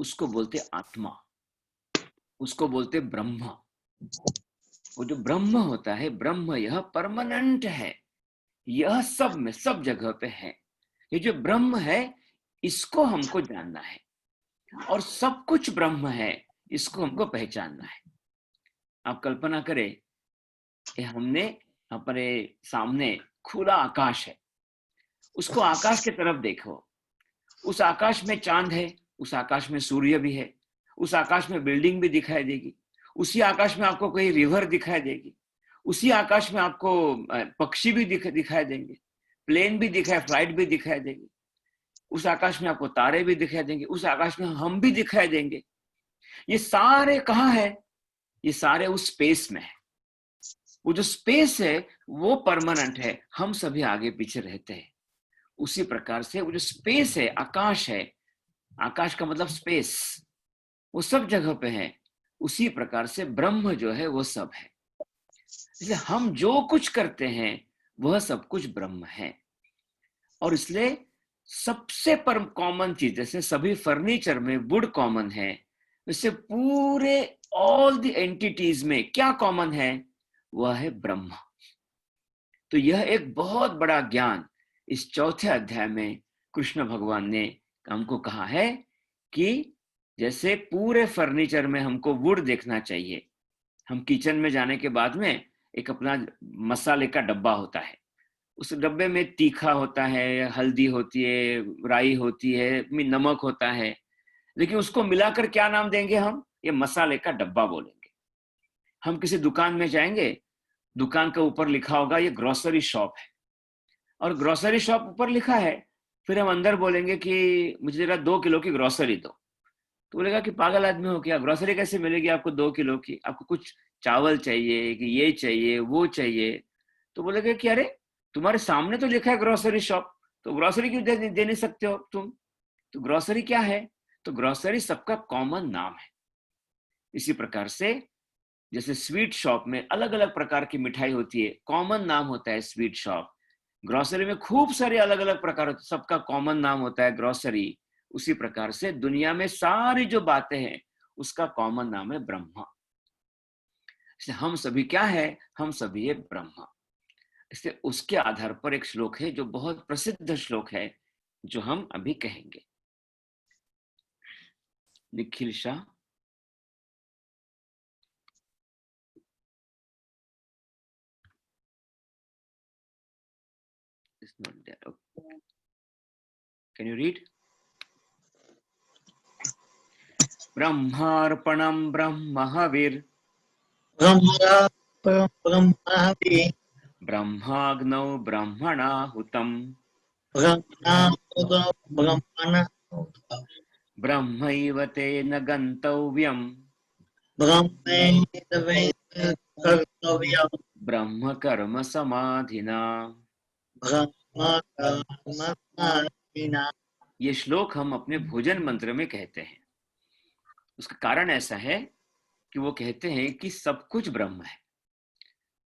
S4: उसको बोलते आत्मा, उसको बोलते ब्रह्म। वो जो ब्रह्म होता है, ब्रह्म यह परमानेंट है, यह सब में, सब जगह पे है। ये जो ब्रह्म है, इसको हमको जानना है, और सब कुछ ब्रह्म है, इसको हमको पहचानना है। आप कल्पना करें कि हमने अपने सामने खुला आकाश है, उसको आकाश की तरफ देखो। उस आकाश में चांद है, उस आकाश में सूर्य भी है, उस आकाश में बिल्डिंग भी दिखाई देगी, उसी आकाश में आपको कोई रिवर दिखाई देगी, उसी आकाश में आपको पक्षी भी दिखाई देंगे, प्लेन भी दिखाई, फ्लाइट भी दिखाई देगी, उस आकाश में आपको तारे भी दिखाई देंगे, उस आकाश में हम भी दिखाई देंगे। ये सारे कहाँ है? ये सारे उस स्पेस में है। वो जो स्पेस है वो परमानेंट है, हम सभी आगे पीछे रहते हैं। उसी प्रकार से वो जो स्पेस है, आकाश है, आकाश का मतलब स्पेस, वो सब जगह पे है। उसी प्रकार से ब्रह्म जो है वो सब है। इसलिए हम जो कुछ करते हैं वह सब कुछ ब्रह्म है। और इसलिए सबसे परम कॉमन चीज, जैसे सभी फर्नीचर में वुड कॉमन है, वैसे पूरे ऑल द एंटिटीज में क्या कॉमन है? वह है ब्रह्म। तो यह एक बहुत बड़ा ज्ञान इस 4थे अध्याय में कृष्ण भगवान ने हमको कहा है कि जैसे पूरे फर्नीचर में हमको वुड देखना चाहिए। हम किचन में जाने के बाद में एक अपना मसाले का डब्बा होता है, उस डब्बे में तीखा होता है, हल्दी होती है, राई होती है, नमक होता है, लेकिन उसको मिलाकर क्या नाम देंगे हम? ये मसाले का डब्बा बोलेंगे। हम किसी दुकान में जाएंगे, दुकान के ऊपर लिखा होगा ये ग्रोसरी शॉप है, और ग्रोसरी शॉप ऊपर लिखा है, फिर हम अंदर बोलेंगे कि मुझे जरा 2 किलो की ग्रोसरी दो, तो बोलेगा कि पागल आदमी हो क्या, ग्रोसरी कैसे मिलेगी आपको 2 किलो की? आपको कुछ चावल चाहिए कि ये चाहिए वो चाहिए? तो बोलेगा कि अरे तुम्हारे सामने तो लिखा है ग्रोसरी शॉप, तो ग्रोसरी क्यों दे नहीं सकते हो तुम? तो ग्रोसरी क्या है? तो ग्रोसरी सबका कॉमन नाम है। इसी प्रकार से जैसे स्वीट शॉप में अलग अलग प्रकार की मिठाई होती है, कॉमन नाम होता है स्वीट शॉप। ग्रोसरी में खूब सारे अलग अलग प्रकार होते, सबका कॉमन नाम होता है ग्रोसरी। उसी प्रकार से दुनिया में सारी जो बातें हैं उसका कॉमन नाम है ब्रह्मा। इसलिए हम सभी क्या है, हम सभी है ब्रह्मा। इसलिए उसके आधार पर एक श्लोक है जो बहुत प्रसिद्ध श्लोक है, जो हम अभी कहेंगे। Nikhil Shah, it's not there. Okay. Can you read? ब्रह्मार्पणं ब्रह्महविर् ब्रह्माग्नौ ब्रह्मणाहुतम् ब्रह्मैव तेन गन्तव्यम् ब्रह्म कर्म समाधिना। ये श्लोक हम अपने भोजन मंत्र में कहते हैं। उसका कारण ऐसा है कि वो कहते हैं कि सब कुछ ब्रह्म है।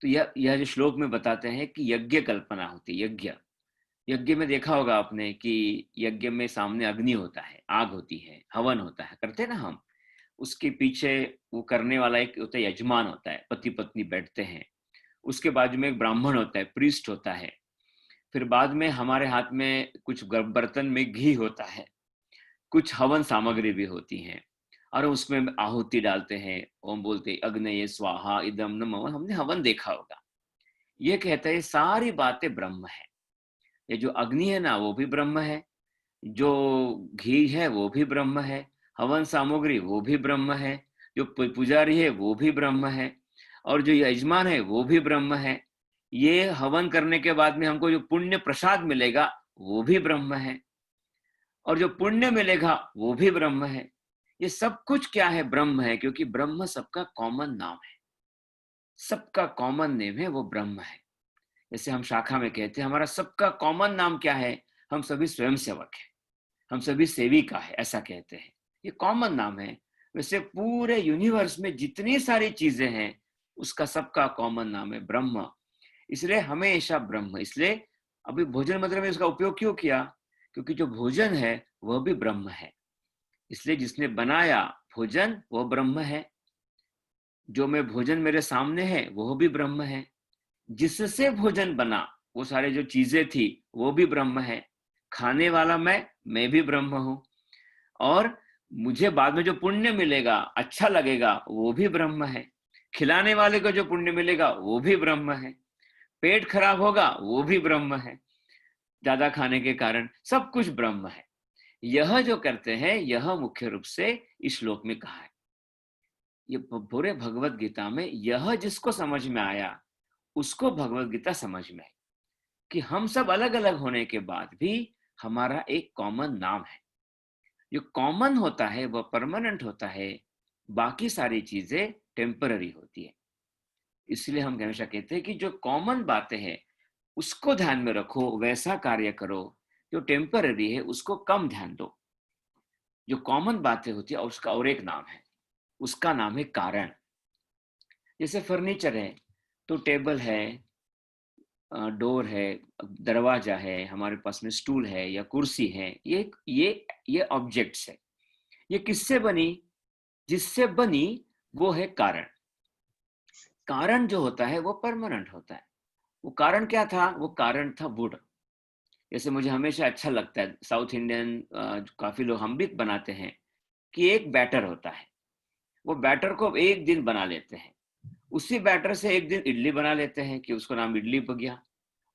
S4: तो यह जो श्लोक में बताते हैं कि यज्ञ कल्पना होती है। यज्ञ में देखा होगा आपने कि यज्ञ में सामने अग्नि होता है, आग होती है, हवन होता है, करते हैं ना हम। उसके पीछे वो करने वाला एक होता है, यजमान होता है, पति पत्नी बैठते हैं। उसके बाजू में एक ब्राह्मण होता है, प्रीस्ट होता है। फिर बाद में हमारे हाथ में कुछ बर्तन में घी होता है, कुछ हवन सामग्री भी होती है, और उसमें आहुति डालते हैं, ओम बोलते अग्नये स्वाहा इदम नमः। हमने हवन देखा होगा। ये कहता है सारी बातें ब्रह्म है। ये जो अग्नि है ना वो भी ब्रह्म है, जो घी है वो भी ब्रह्म है, हवन सामग्री वो भी ब्रह्म है, जो पुजारी है वो भी ब्रह्म है, और जो यजमान है वो भी ब्रह्म है। ये हवन करने के बाद में हमको जो पुण्य प्रसाद मिलेगा वो भी ब्रह्म है, और जो पुण्य मिलेगा वो भी ब्रह्म है। ये सब कुछ क्या है, ब्रह्म है, क्योंकि ब्रह्म सबका कॉमन नाम है। सबका कॉमन नेम है वो ब्रह्म है। जैसे हम शाखा में कहते हैं हमारा सबका कॉमन नाम क्या है, हम सभी स्वयंसेवक हैं, हम सभी सेविका है, ऐसा कहते हैं। ये कॉमन नाम है। वैसे पूरे यूनिवर्स में जितनी सारी चीजें हैं उसका सबका कॉमन नाम है ब्रह्म। इसलिए हमेशा ब्रह्म। इसलिए अभी भोजन मंत्र में इसका उपयोग क्यों किया, क्योंकि जो भोजन है वह भी ब्रह्म है। इसलिए जिसने बनाया भोजन वो ब्रह्म है, जो मैं भोजन मेरे सामने है वो भी ब्रह्म है, जिससे भोजन बना वो सारे जो चीजें थी वो भी ब्रह्म है, खाने वाला मैं भी ब्रह्म हूं, और मुझे बाद में जो पुण्य मिलेगा, अच्छा लगेगा, वो भी ब्रह्म है, खिलाने वाले को जो पुण्य मिलेगा वो भी ब्रह्म है, पेट खराब होगा वो भी ब्रह्म है ज्यादा खाने के कारण, सब कुछ ब्रह्म है। यह जो करते हैं यह मुख्य रूप से इस श्लोक में कहा है। ये पूरे भगवत गीता में यह जिसको समझ में आया उसको भगवत गीता समझ में है कि हम सब अलग अलग होने के बाद भी हमारा एक कॉमन नाम है। जो कॉमन होता है वह परमानेंट होता है, बाकी सारी चीजें टेम्पररी होती है। इसलिए हम हमेशा कहते हैं कि जो कॉमन बातें हैं उसको ध्यान में रखो, वैसा कार्य करो। जो टेम्पररी है उसको कम ध्यान दो। जो कॉमन बातें होती है उसका और एक नाम है, उसका नाम है कारण। जैसे फर्नीचर है तो टेबल है, डोर है, दरवाजा है, हमारे पास में स्टूल है या कुर्सी है, ये ऑब्जेक्ट्स है। ये किससे बनी, जिससे बनी वो है कारण। कारण जो होता है वो परमानेंट होता है। वो कारण क्या था, वो कारण था वुड। जैसे मुझे हमेशा अच्छा लगता है, साउथ इंडियन काफी लोग हम भी बनाते हैं कि एक बैटर होता है, वो बैटर को एक दिन बना लेते हैं, उसी बैटर से एक दिन इडली बना लेते हैं कि उसको नाम इडली हो गया।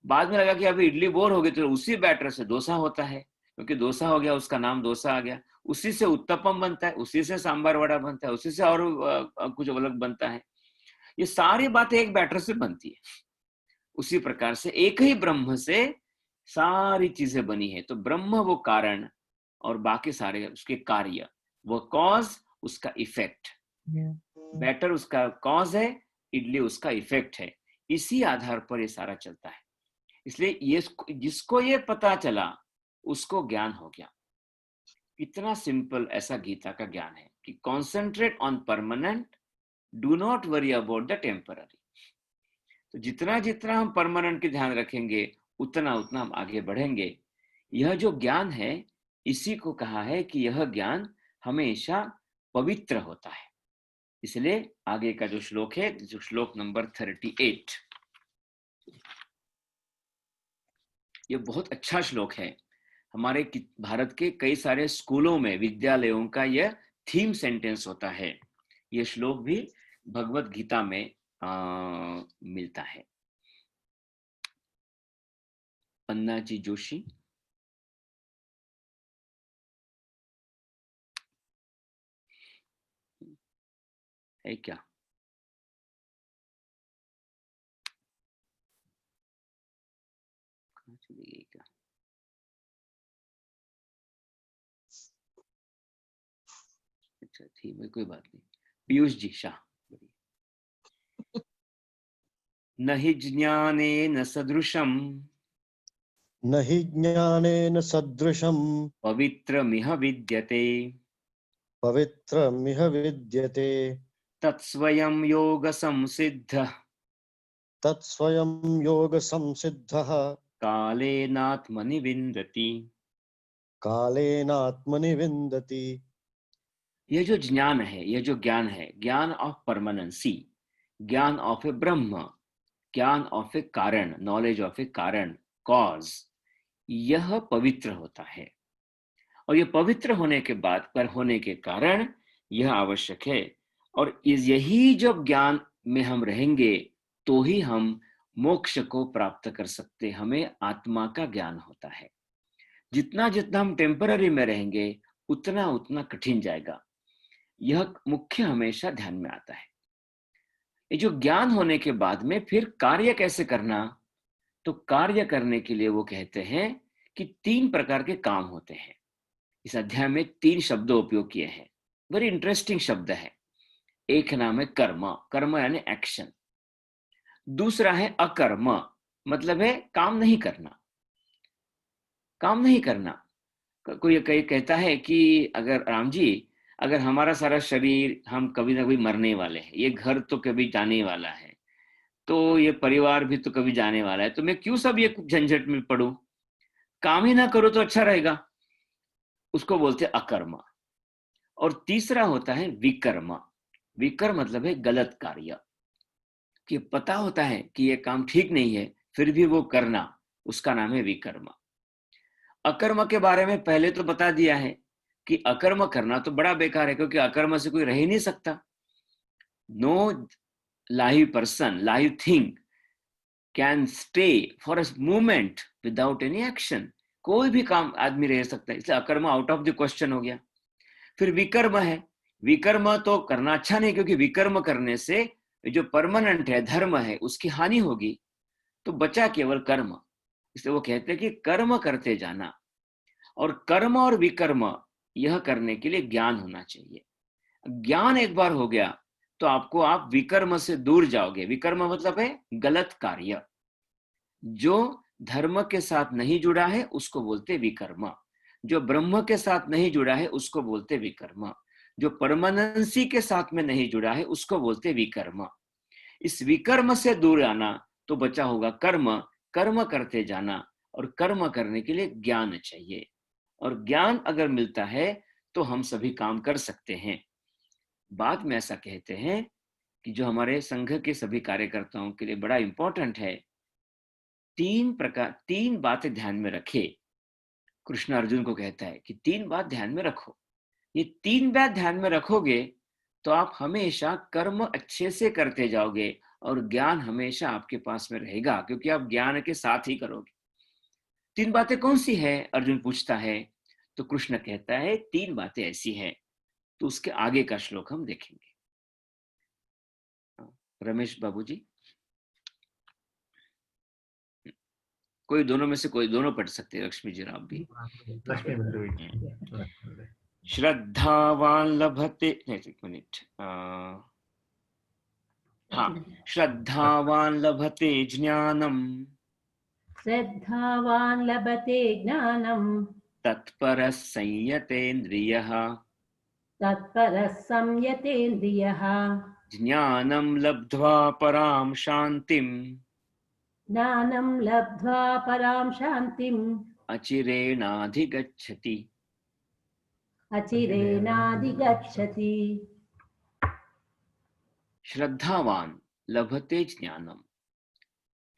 S4: बाद में लगा कि अभी इडली बोर हो गई तो उसी बैटर से डोसा होता है, क्योंकि डोसा हो गया उसका नाम डोसा आ गया। उसी से उत्तपम बनता है, उसी से सांभर वड़ा बनता है, उसी से और कुछ अलग बनता है। ये सारी बातें एक बैटर से बनती है। उसी प्रकार से एक ही ब्रह्म से सारी चीजें बनी है। तो ब्रह्म वो कारण और बाकी सारे उसके कार्य, वो कॉज उसका इफेक्ट। बैटर उसका कॉज है, इडली उसका इफेक्ट है। इसी आधार पर ये सारा चलता है। इसलिए ये जिसको ये पता चला उसको ज्ञान हो गया। इतना सिंपल ऐसा गीता का ज्ञान है कि concentrate on permanent, do not worry about the temporary. तो जितना जितना हम परमानेंट के ध्यान रखेंगे उतना उतना हम आगे बढ़ेंगे। यह जो ज्ञान है इसी को कहा है कि यह ज्ञान हमेशा पवित्र होता है। इसलिए आगे का जो श्लोक है, जो श्लोक नंबर 38, ये बहुत अच्छा श्लोक है। हमारे भारत के कई सारे स्कूलों में, विद्यालयों का यह थीम सेंटेंस होता है। यह श्लोक भी भगवत गीता में मिलता है। पन्ना जी जोशी। है क्या? कहाँ चली गई क्या? अच्छा थी मैं, कोई बात नहीं। पीयूष जी शाह। न हि ज्ञानेन सदृशम्
S11: न हि ज्ञानेन सदृशम्
S4: पवित्रमिह विद्यते
S11: पवित्रमिह विद्यते
S4: तत्स्वयं योग संसिद्धः
S11: तत्स्वयं योग संसिद्धः
S4: कालेनात्मनि विन्दति।
S11: कालेनात्मनि विन्दति।
S4: यह जो ज्ञान है, यह जो ज्ञान है, ज्ञान ऑफ परमानेंसी, ज्ञान ऑफ ए ब्रह्म, ज्ञान ऑफ ए कारण, नॉलेज ऑफ ए कारण, कॉज, यह पवित्र होता है। और यह पवित्र होने के बाद, पर होने के कारण यह आवश्यक है। और यही जब ज्ञान में हम रहेंगे तो ही हम मोक्ष को प्राप्त कर सकते। हमें आत्मा का ज्ञान होता है। जितना जितना हम टेम्पररी में रहेंगे उतना उतना कठिन जाएगा। यह मुख्य हमेशा ध्यान में आता है। ये जो ज्ञान होने के बाद में फिर कार्य कैसे करना, तो कार्य करने के लिए वो कहते हैं कि 3 प्रकार के काम होते हैं। इस अध्याय में 3 शब्द उपयोग किए हैं। वेरी इंटरेस्टिंग शब्द है। एक नाम है कर्म, कर्म यानी एक्शन। दूसरा है अकर्म, मतलब है काम नहीं करना। काम नहीं करना। कोई कहता है कि अगर राम जी, अगर हमारा सारा शरीर, हम कभी ना कभी मरने वाले हैं, ये घर तो कभी जाने वाला है, तो ये परिवार भी तो कभी जाने वाला है, तो मैं क्यों सब ये झंझट में पड़ूं, काम ही ना करो तो अच्छा रहेगा। उसको बोलते हैं अकर्म। और तीसरा होता है विकर्म। विकर्म मतलब है गलत कार्य, कि पता होता है कि ये काम ठीक नहीं है फिर भी वो करना, उसका नाम है विकर्म। अकर्म के बारे में पहले तो बता दिया है कि अकर्म करना तो बड़ा बेकार है, क्योंकि अकर्म से कोई रह ही नहीं सकता। No live person, live thing can stay for a moment without any action. कोई भी काम आदमी रह सकता है, इसलिए अकर्म आउट ऑफ द क्वेश्चन हो गया। फिर विकर्म है। विकर्म तो करना अच्छा नहीं, क्योंकि विकर्म करने से जो परमानेंट है, धर्म है, उसकी हानि होगी। तो बचा केवल कर्म। इसलिए वो कहते हैं कि कर्म करते जाना। और कर्म और विकर्म यह करने के लिए ज्ञान होना चाहिए। ज्ञान एक बार हो गया तो आपको, आप विकर्म से दूर जाओगे। विकर्म मतलब है गलत कार्य। जो धर्म के साथ नहीं जुड़ा है उसको बोलते विकर्म। जो ब्रह्म के साथ नहीं जुड़ा है उसको बोलते विकर्म। जो परमानेंसी के साथ में नहीं जुड़ा है उसको बोलते विकर्म। इस विकर्म से दूर आना तो बचा होगा कर्म। कर्म करते जाना, और कर्म करने के लिए ज्ञान चाहिए। और ज्ञान अगर मिलता है तो हम सभी काम कर सकते हैं। बाद में ऐसा कहते हैं कि जो हमारे संघ के सभी कार्यकर्ताओं के लिए बड़ा इंपॉर्टेंट है, 3 बातें ध्यान में रखे। कृष्ण अर्जुन को कहता है कि 3 बात ध्यान में रखो। ये 3 बात ध्यान में रखोगे तो आप हमेशा कर्म अच्छे से करते जाओगे और ज्ञान हमेशा आपके पास में रहेगा, क्योंकि आप ज्ञान के साथ ही करोगे। 3 बातें कौन सी है, अर्जुन पूछता है। तो कृष्ण कहता है 3 बातें ऐसी हैं। तो उसके आगे का श्लोक हम देखेंगे। रमेश बाबू जी, कोई दोनों में से कोई, दोनों पढ़ सकते हैं। लक्ष्मी जी राव भी। श्रद्धावान लभते, एक मिनट, हाँ, श्रद्धावान लभते ज्ञानम
S10: श्रद्धावान लभते ज्ञानम
S4: तत्पर संयतेन्द्रियः
S12: तत्परः संयतेन्द्रियः
S4: ज्ञानं लब्ध्वा परां शान्तिम्
S12: ज्ञानं लब्ध्वा परां शान्तिम्
S4: अचिरेणाधिगच्छति।
S12: अचिरेणाधिगच्छति।
S4: श्रद्धावान लभते ज्ञानम।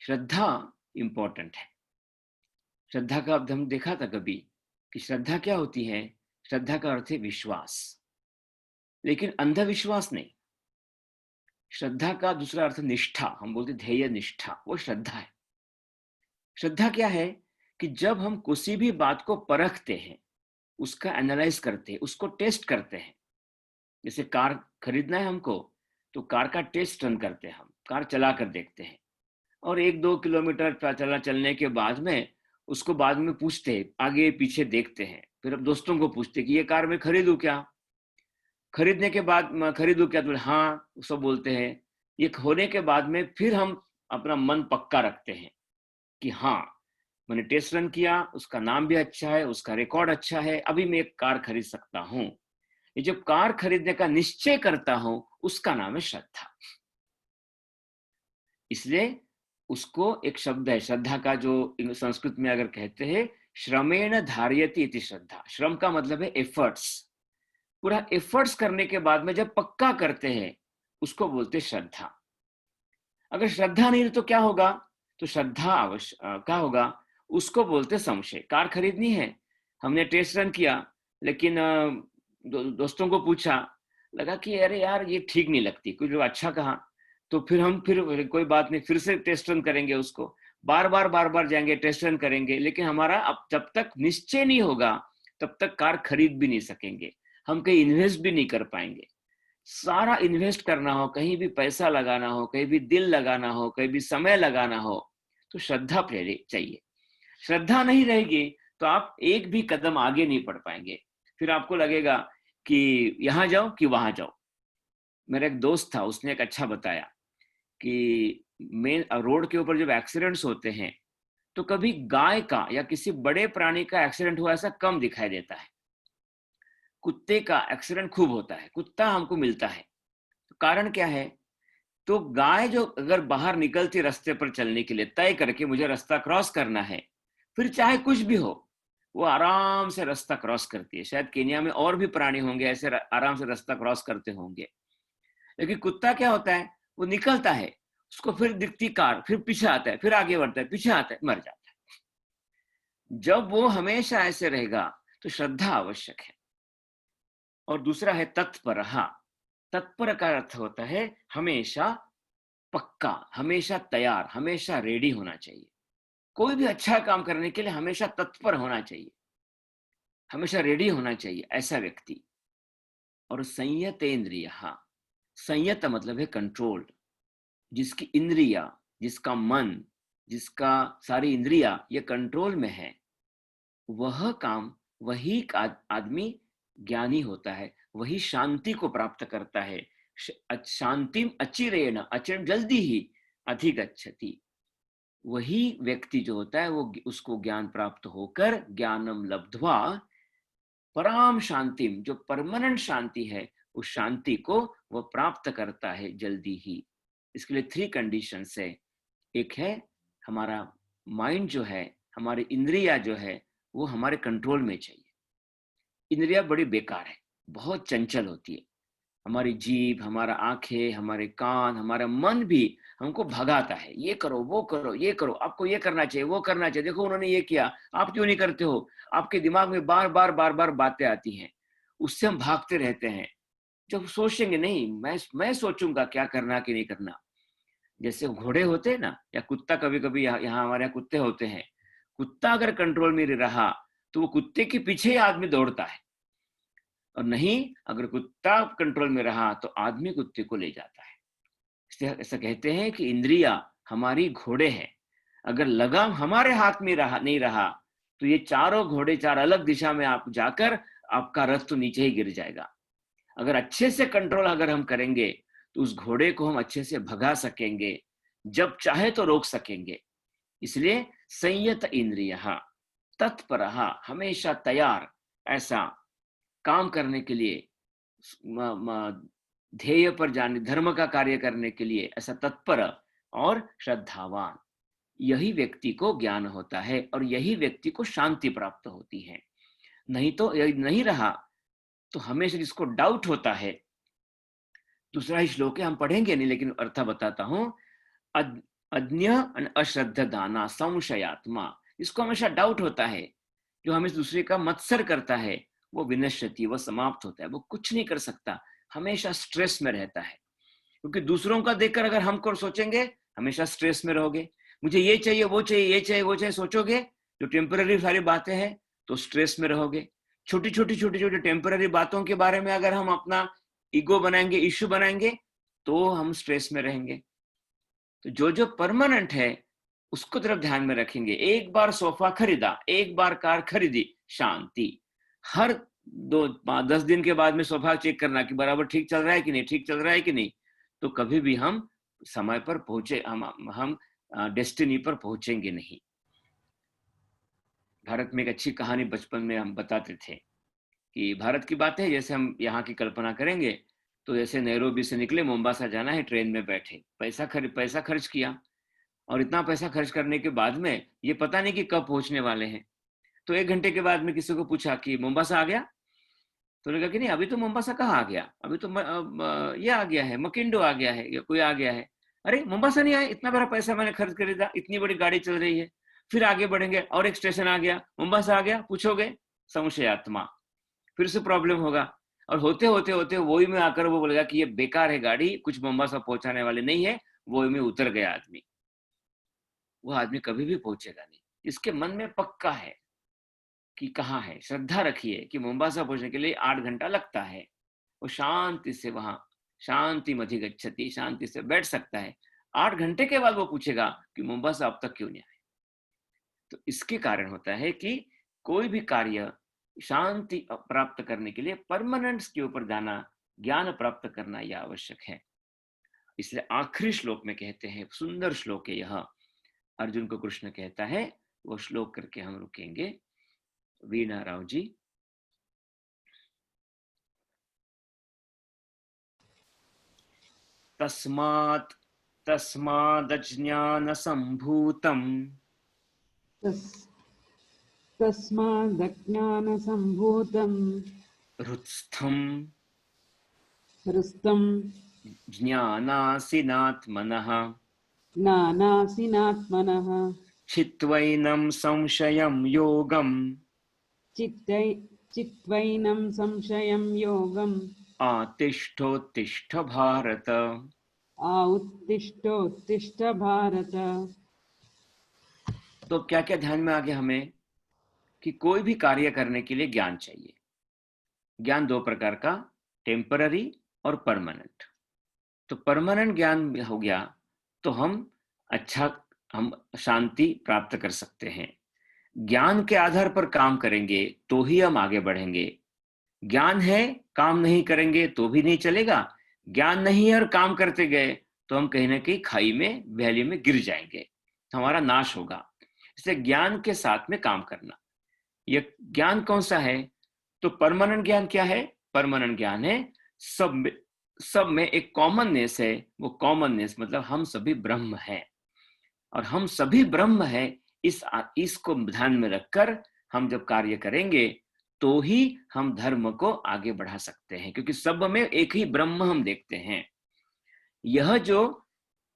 S4: श्रद्धा इंपॉर्टेंट है। श्रद्धा का अब हम देखा था कभी कि श्रद्धा क्या होती है। श्रद्धा का अर्थ है विश्वास, लेकिन अंधविश्वास नहीं। श्रद्धा का दूसरा अर्थ निष्ठा, हम बोलते ध्येय निष्ठा, वो श्रद्धा है। श्रद्धा क्या है कि जब हम किसी भी बात को परखते हैं, उसका एनालाइज करते हैं, उसको टेस्ट करते हैं। जैसे कार खरीदना है हमको, तो कार का टेस्ट रन करते हैं, हम कार चला कर देखते हैं और 1-2 किलोमीटर चलने के बाद में उसको बाद में पूछते हैं, आगे पीछे देखते हैं, फिर अब दोस्तों को पूछते हैं कि ये कार मैं खरीदूं क्या। खरीदने के बाद खरीदूं क्या, तो हाँ सब बोलते हैं। ये होने के बाद में फिर हम अपना मन पक्का रखते हैं कि हाँ मैंने टेस्ट रन किया, उसका नाम भी अच्छा है, उसका रिकॉर्ड अच्छा है, अभी मैं एक कार खरीद सकता हूँ। ये जब कार खरीदने का निश्चय करता हूं, उसका नाम है श्रद्धा। इसलिए उसको एक शब्द है श्रद्धा का, जो संस्कृत में अगर कहते हैं श्रमेण धार्यति इति श्रद्धा। श्रम का मतलब है एफर्ट्स। पूरा एफर्ट्स करने के बाद में जब पक्का करते हैं, उसको बोलते श्रद्धा। अगर श्रद्धा नहीं तो क्या होगा, तो श्रद्धा अवश्य क्या होगा, उसको बोलते संशय। कार खरीदनी है, हमने टेस्ट रन किया, लेकिन दोस्तों को पूछा, लगा कि अरे यार ये ठीक नहीं लगती, कुछ लोग अच्छा कहा, तो फिर कोई बात नहीं, फिर से टेस्ट रन करेंगे उसको, बार बार जाएंगे, टेस्ट रन करेंगे, लेकिन हमारा अब जब तक निश्चय नहीं होगा तब तक कार खरीद भी नहीं सकेंगे, हम कहीं इन्वेस्ट भी नहीं कर पाएंगे। सारा इन्वेस्ट करना हो, कहीं भी पैसा लगाना हो, कहीं भी दिल लगाना हो, कहीं भी समय लगाना हो, तो श्रद्धा प्रेरित चाहिए। श्रद्धा नहीं रहेगी तो आप एक भी कदम आगे नहीं बढ़ पाएंगे। फिर आपको लगेगा कि यहां जाओ कि वहां जाओ। मेरा एक दोस्त था, उसने एक अच्छा बताया कि मेन रोड के ऊपर जब एक्सीडेंट्स होते हैं तो कभी गाय का या किसी बड़े प्राणी का एक्सीडेंट हुआ ऐसा कम दिखाई देता है, कुत्ते का एक्सीडेंट खूब होता है, कुत्ता हमको मिलता है। तो कारण क्या है, तो गाय जो अगर बाहर निकलती रास्ते पर चलने के लिए, तय करके मुझे रास्ता क्रॉस करना है, फिर चाहे कुछ भी हो, वो आराम से रास्ता क्रॉस करती है। शायद केन्या में और भी प्राणी होंगे ऐसे आराम से रास्ता क्रॉस करते होंगे। लेकिन कुत्ता क्या होता है, वो निकलता है, उसको फिर दिखती कार, फिर पीछे आता है, फिर आगे बढ़ता है, पीछे आता है, मर जाता है। जब वो हमेशा ऐसे रहेगा तो श्रद्धा आवश्यक है। और दूसरा है तत्पर। तत्पर का अर्थ होता है हमेशा पक्का, हमेशा तैयार, हमेशा रेडी होना चाहिए। कोई भी अच्छा काम करने के लिए हमेशा तत्पर होना चाहिए, हमेशा रेडी होना चाहिए, ऐसा व्यक्ति। और संयतेन्द्रिय, संयत मतलब है कंट्रोल्ड, जिसकी इंद्रिया, जिसका मन, जिसका सारी इंद्रिया ये कंट्रोल में है, वह काम, वही आदमी ज्ञानी होता है, वही शांति को प्राप्त करता है। शांतिम अचिरेण, अचिर जल्दी ही, अधिगच्छति, वही व्यक्ति जो होता है वो उसको ज्ञान प्राप्त होकर ज्ञानम लब्ध्वा पराम शांतिम, जो परमानेंट शांति है, उस शांति को वह प्राप्त करता है जल्दी ही। इसके लिए 3 कंडीशंस है। एक है हमारा माइंड जो है, हमारी इंद्रिया जो है, वो हमारे कंट्रोल में चाहिए। इंद्रिया बड़ी बेकार है, बहुत चंचल होती है। हमारी जीभ, हमारा आंखें, हमारे कान, हमारा मन भी हमको भगाता है, ये करो, वो करो, ये करो, आपको ये करना चाहिए, वो करना चाहिए, देखो उन्होंने ये किया, आप क्यों नहीं करते हो। आपके दिमाग में बार बार बातें आती हैं, उससे हम भागते रहते हैं। जब सोचेंगे नहीं, मैं सोचूंगा क्या करना कि नहीं करना। जैसे घोड़े होते हैं ना, या कुत्ता, कभी कभी यहाँ हमारे यहाँ कुत्ते होते हैं, कुत्ता अगर कंट्रोल में रहा तो वो कुत्ते के पीछे ही आदमी दौड़ता है, और नहीं अगर कुत्ता कंट्रोल में रहा तो आदमी कुत्ते को ले जाता है। ऐसा कहते हैं कि इंद्रिया हमारी घोड़े हैं, अगर लगाम हमारे हाथ में नहीं रहा तो ये चारों घोड़े 4 अलग दिशा में आप जाकर आपका रथ तो नीचे ही गिर जाएगा। अगर अच्छे से कंट्रोल अगर हम करेंगे तो उस घोड़े को हम अच्छे से भगा सकेंगे, जब चाहे तो रोक सकेंगे। इसलिए संयत इंद्रिय, तत्परः हमेशा तैयार, ऐसा काम करने के लिए, ध्येय पर जाने, धर्म का कार्य करने के लिए ऐसा तत्पर और श्रद्धावान, यही व्यक्ति को ज्ञान होता है और यही व्यक्ति को शांति प्राप्त होती है। नहीं तो यदि नहीं रहा तो हमेशा जिसको डाउट होता है, दूसरा ही श्लोक है, हम पढ़ेंगे नहीं लेकिन अर्थ बताता हूं, अज्ञ अश्रद्धा दाना संशयात्मा, इसको हमेशा डाउट होता है, जो हमें दूसरे का मत्सर करता है, वो विनश्यति, वो समाप्त होता है, वो कुछ नहीं कर सकता, हमेशा स्ट्रेस में रहता है। क्योंकि दूसरों का देखकर अगर हमको सोचेंगे, हमेशा स्ट्रेस में रहोगे, मुझे ये चाहिए वो चाहिए, ये चाहिए वो चाहिए सोचोगे, जो टेम्पररी सारी बातें हैं, तो स्ट्रेस में रहोगे। छोटी छोटी टेम्पररी बातों के बारे में अगर हम अपना ईगो बनाएंगे, इश्यू बनाएंगे, तो हम स्ट्रेस में रहेंगे। तो जो परमानेंट है उसको तरफ ध्यान में रखेंगे। एक बार सोफा खरीदा, एक बार कार खरीदी, शांति। हर 10 दिन के बाद में सोफा चेक करना कि बराबर ठीक चल रहा है कि नहीं, ठीक चल रहा है कि नहीं, तो कभी भी हम समय पर पहुंचे, हम डेस्टिनी पर पहुंचेंगे नहीं। भारत में एक अच्छी कहानी बचपन में हम बताते थे कि भारत की बात है, जैसे हम यहाँ की कल्पना करेंगे तो जैसे नैरोबी से निकले, मोम्बासा जाना है, ट्रेन में बैठे, पैसा खर्च किया, और इतना पैसा खर्च करने के बाद में ये पता नहीं कि कब पहुंचने वाले हैं। तो 1 घंटे के बाद में किसी को पूछा कि मोम्बासा आ गया, तो उन्होंने कहा कि नहीं, अभी तो मोम्बासा कहाँ आ गया, अभी तो ये आ गया है, मकिंडो आ गया है, या कोई आ गया है। अरे मोम्बासा नहीं आया, इतना बड़ा पैसा मैंने खर्च खरीदा, इतनी बड़ी गाड़ी चल रही है। फिर आगे बढ़ेंगे और एक स्टेशन आ गया, मोम्बासा आ गया, पूछोगे, संशयात्मा, फिर से प्रॉब्लम होगा। और होते होते वही में आकर वो बोलेगा कि ये बेकार है गाड़ी, कुछ मोम्बासा पहुंचाने वाले नहीं है, वही में उतर गया आदमी। वो आदमी कभी भी पहुंचेगा नहीं। इसके मन में पक्का है कि कहाँ है, श्रद्धा रखिए कि मोम्बासा पहुंचने के लिए 8 घंटा लगता है। वो शांति से वहां शांति मधि गच्छति, शांति से बैठ सकता है। 8 घंटे के बाद वो पूछेगा कि मोम्बासा अब तक क्यों नहीं आए। तो इसके कारण होता है कि कोई भी कार्य शांति प्राप्त करने के लिए परमानेंट के ऊपर जाना, ज्ञान प्राप्त करना यह आवश्यक है। इसलिए आखिरी श्लोक में कहते हैं, सुंदर श्लोक है यह, अर्जुन को कृष्ण कहता है, वो श्लोक करके हम रुकेंगे। वीणा राव जी। तस्मादज्ञान संभूतम् हृत्स्थम् ज्ञानासिनात्मनः चित्वैनं संशयं योगम् आतिष्ठोत्तिष्ठ भारत। तो क्या क्या ध्यान में आ गया हमें कि कोई भी कार्य करने के लिए ज्ञान चाहिए। ज्ञान 2 प्रकार का, टेम्पररी और परमानेंट। तो परमानेंट ज्ञान हो गया तो हम शांति प्राप्त कर सकते हैं। ज्ञान के आधार पर काम करेंगे तो ही हम आगे बढ़ेंगे। ज्ञान है, काम नहीं करेंगे तो भी नहीं चलेगा। ज्ञान नहीं है और काम करते गए तो हम कहीं ना कहीं खाई में, वैली में गिर जाएंगे, तो हमारा नाश होगा। इसलिए ज्ञान के साथ में काम करना। यह ज्ञान कौन सा है? तो परमानेंट ज्ञान क्या है? परमानेंट ज्ञान है सब में एक कॉमननेस है। वो कॉमननेस मतलब हम सभी ब्रह्म हैं, और हम सभी ब्रह्म हैं। इसको ध्यान में रखकर हम जब कार्य करेंगे तो ही हम धर्म को आगे बढ़ा सकते हैं, क्योंकि सब में एक ही ब्रह्म हम देखते हैं। यह जो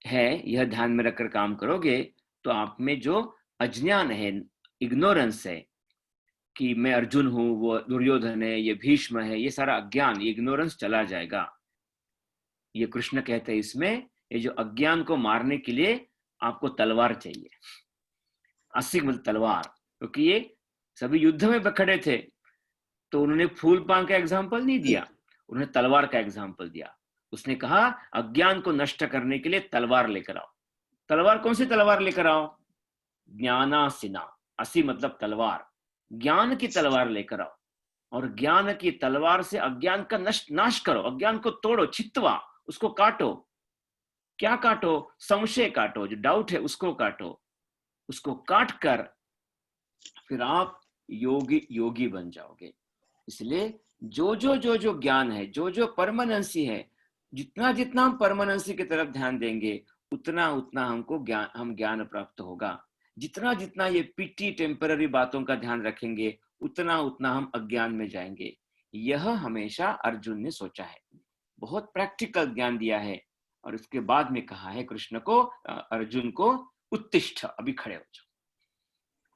S4: है, यह ध्यान में रखकर काम करोगे तो आप में जो अज्ञान है, इग्नोरेंस है कि मैं अर्जुन हूं, वो दुर्योधन है, ये भीष्म है, ये सारा अज्ञान, ये इग्नोरेंस चला जाएगा। ये कृष्ण कहते हैं इसमें, ये जो अज्ञान को मारने के लिए आपको तलवार चाहिए, असिग तलवार। क्योंकि ये सभी युद्ध में खड़े थे तो उन्होंने फूल पान का एग्जाम्पल नहीं दिया, उन्होंने तलवार का एग्जाम्पल दिया। उसने कहा अज्ञान को नष्ट करने के लिए तलवार लेकर आओ। तलवार कौन सी तलवार लेकर आओ? ज्ञानासिना, असी मतलब तलवार, ज्ञान की तलवार लेकर आओ, और ज्ञान की तलवार से अज्ञान का नाश करो, अज्ञान को तोड़ो, छित्वा, उसको काटो। क्या काटो? संशय काटो, जो डाउट है उसको काटो। उसको काट कर फिर आप योगी बन जाओगे। इसलिए जो ज्ञान है, जो परमानेंसी है, जितना जितना हम परमानेंसी की तरफ ध्यान देंगे उतना उतना हमको ज्ञान प्राप्त होगा। जितना जितना ये पिटी टेम्पररी बातों का ध्यान रखेंगे उतना उतना हम अज्ञान में जाएंगे। यह हमेशा अर्जुन ने सोचा है, बहुत प्रैक्टिकल ज्ञान दिया है। और इसके बाद में कहा है कृष्ण को, अर्जुन को, उत्तिष्ठ, अभी खड़े हो जाओ।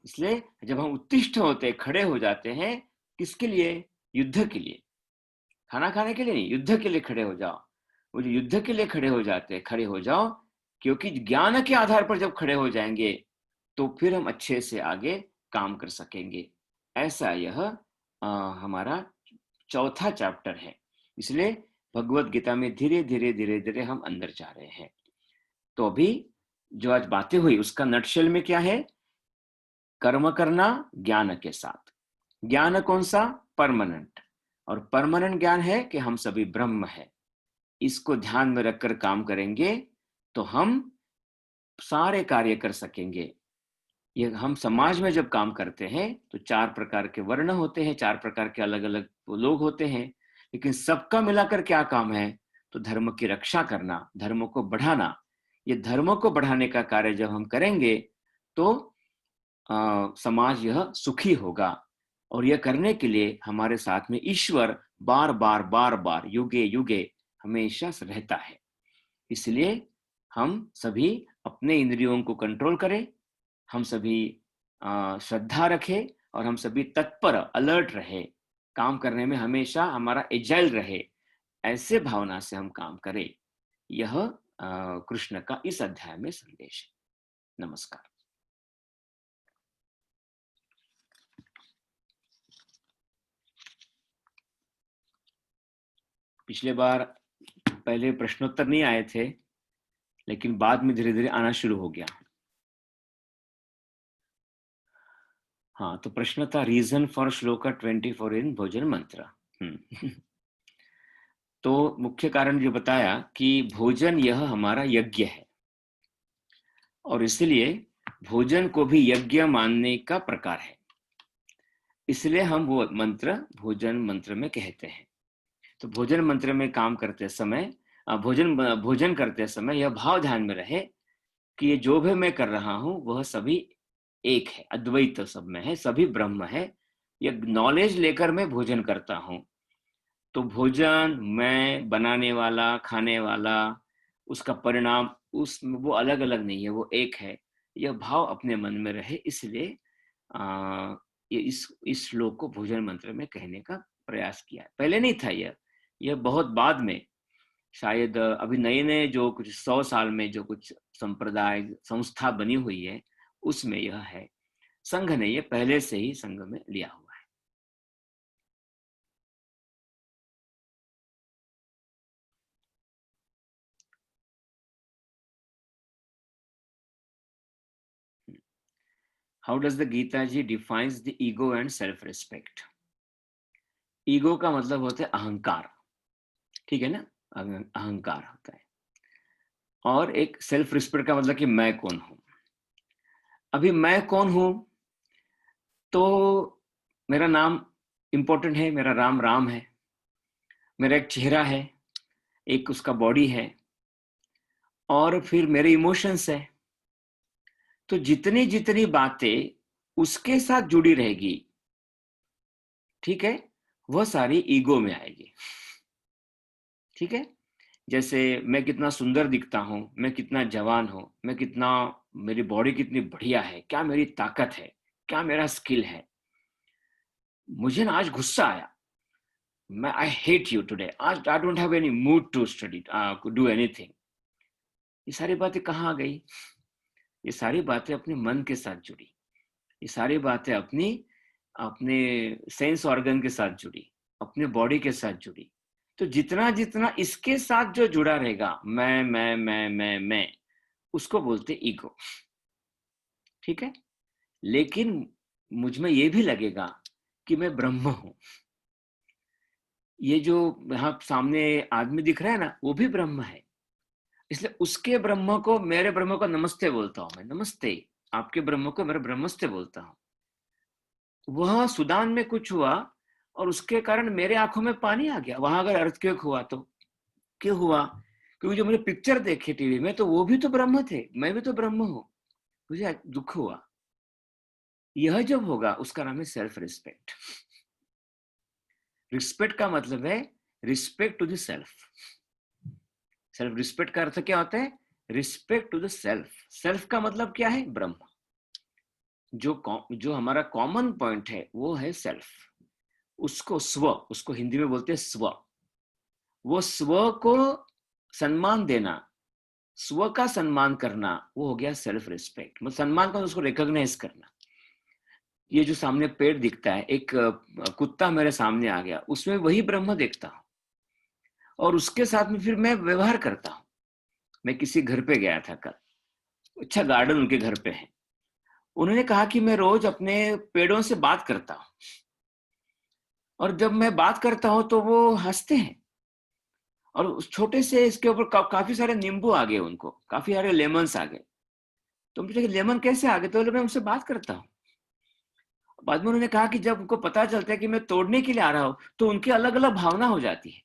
S4: इसलिए जब हम उत्तिष्ठ होते, खड़े हो जाते हैं, किसके लिए? युद्ध के लिए, खाना खाने के लिए नहीं, युद्ध के लिए खड़े हो जाओ। वो जो युद्ध के लिए खड़े हो जाते हैं, खड़े हो जाओ, क्योंकि ज्ञान के आधार पर जब खड़े हो जाएंगे तो फिर हम अच्छे से आगे काम कर सकेंगे। ऐसा यह हमारा चौथा चैप्टर है। इसलिए भगवत गीता में धीरे धीरे हम अंदर जा रहे हैं। तो अभी जो आज बातें हुई उसका नटशेल में क्या है? कर्म करना ज्ञान के साथ। ज्ञान कौन सा? परमानेंट। और परमानेंट ज्ञान है कि हम सभी ब्रह्म है। इसको ध्यान में रखकर काम करेंगे तो हम सारे कार्य कर सकेंगे। ये हम समाज में जब काम करते हैं तो 4 प्रकार के वर्ण होते हैं, 4 प्रकार के अलग अलग लोग होते हैं, लेकिन सबका मिलाकर क्या काम है? तो धर्म की रक्षा करना, धर्म को बढ़ाना। ये धर्म को बढ़ाने का कार्य जब हम करेंगे तो समाज यह सुखी होगा। और यह करने के लिए हमारे साथ में ईश्वर बार बार युगे युगे हमेशा रहता है। इसलिए हम सभी अपने इंद्रियों को कंट्रोल करें, हम सभी श्रद्धा रखें और हम सभी तत्पर, अलर्ट रहे, काम करने में हमेशा हमारा एजाइल रहे। ऐसे भावना से हम काम करें। यह कृष्ण का इस अध्याय में संदेश है। नमस्कार। पिछले बार पहले प्रश्नोत्तर नहीं आए थे, लेकिन बाद में धीरे धीरे आना शुरू हो गया। हाँ, तो प्रश्न था रीजन फॉर श्लोका 24 इन भोजन मंत्र। तो मुख्य कारण जो बताया कि भोजन यह हमारा यज्ञ है और इसलिए भोजन को भी यज्ञ मानने का प्रकार है। इसलिए हम वो मंत्र भोजन मंत्र में कहते हैं। तो भोजन मंत्र में काम करते समय, भोजन करते समय यह भाव ध्यान में रहे कि ये जो भी मैं कर रहा हूं वह सभी एक है, अद्वैत सब में है, सभी ब्रह्म है। यह नॉलेज लेकर मैं भोजन करता हूं। तो भोजन, मैं बनाने वाला, खाने वाला, उसका परिणाम वो अलग अलग नहीं है, वो एक है। यह भाव अपने मन में रहे, इसलिए ये इस श्लोक को भोजन मंत्र में कहने का प्रयास किया। पहले नहीं था यह बहुत बाद में, शायद अभी नए नए जो कुछ 100 साल में जो कुछ संप्रदाय संस्था बनी हुई है उसमें यह है। संघ ने ये पहले से ही संघ में लिया हुआ है। How does the Gita ji defines the ego and self-respect? Ego का मतलब होता है अहंकार, ठीक है ना? अहंकार होता है। और एक सेल्फ रिस्पेक्ट का मतलब कि मैं कौन हूं। अभी मैं कौन हूं, तो मेरा नाम इंपॉर्टेंट है, मेरा राम है, मेरा एक चेहरा है, एक उसका बॉडी है, और फिर मेरे इमोशंस है। तो जितनी जितनी बातें उसके साथ जुड़ी रहेगी, ठीक है, वह सारी ईगो में आएगी। ठीक है, जैसे मैं कितना सुंदर दिखता हूं, मैं कितना जवान हूं, मैं कितना, मेरी बॉडी कितनी बढ़िया है, क्या मेरी ताकत है, क्या मेरा स्किल है। मुझे ना आज गुस्सा आया, मैं आई हेट यू टुडे, आज I don't have any mood to study do anything. ये सारी बातें कहाँ आ गई? ये सारी बातें अपने मन के साथ जुड़ी, ये सारी बातें अपने सेंस ऑर्गन के साथ जुड़ी, अपने बॉडी के साथ जुड़ी। तो जितना जितना इसके साथ जो जुड़ा रहेगा, मैं, उसको बोलते ईगो। ठीक है, लेकिन मुझ में ये भी लगेगा कि मैं ब्रह्म हूं। ये जो यहाँ सामने आदमी दिख रहा है ना, वो भी ब्रह्म है। इसलिए उसके ब्रह्म को, मेरे ब्रह्म को नमस्ते बोलता हूं मैं। नमस्ते, आपके ब्रह्म को मेरे ब्रह्मस्ते बोलता हूं। वहां सूडान में कुछ हुआ और उसके कारण मेरे आंखों में पानी आ गया। वहां अगर अर्थक्वेक हुआ तो क्यों हुआ? क्योंकि जो मैंने पिक्चर देखे टीवी में तो वो भी तो ब्रह्म थे, मैं भी तो ब्रह्म हूं, मुझे दुख हुआ। यह जब होगा उसका नाम है सेल्फ रिस्पेक्ट। रिस्पेक्ट का मतलब है respect to the self. Self respect का अर्थ क्या होता है? Respect to the self. Self का मतलब क्या है? ब्रह्म। जो हमारा कॉमन पॉइंट है वो है सेल्फ। उसको स्व, उसको हिंदी में बोलते हैं स्व। वो स्व को सम्मान देना, स्व का सम्मान करना, वो हो गया सेल्फ रिस्पेक्ट। मतलब सम्मान का उसको रिकॉग्नाइज करना। ये जो सामने पेड़ दिखता है, एक कुत्ता मेरे सामने आ गया, उसमें वही ब्रह्म देखता हूं और उसके साथ में फिर मैं व्यवहार करता हूं। मैं किसी घर पे गया था कल, अच्छा गार्डन उनके घर पे है। उन्होंने कहा कि मैं रोज अपने पेड़ों से बात करता हूं और जब मैं बात करता हूं तो वो हंसते हैं। और उस छोटे से इसके ऊपर काफी सारे नींबू आ गए, उनको काफी सारे लेमन्स आ गए। तो मुझे लेमन कैसे आ गए? तो मैं उनसे बात करता हूँ। बाद में उन्होंने कहा कि जब उनको पता चलता है कि मैं तोड़ने के लिए आ रहा हूं तो उनकी अलग अलग भावना हो जाती है।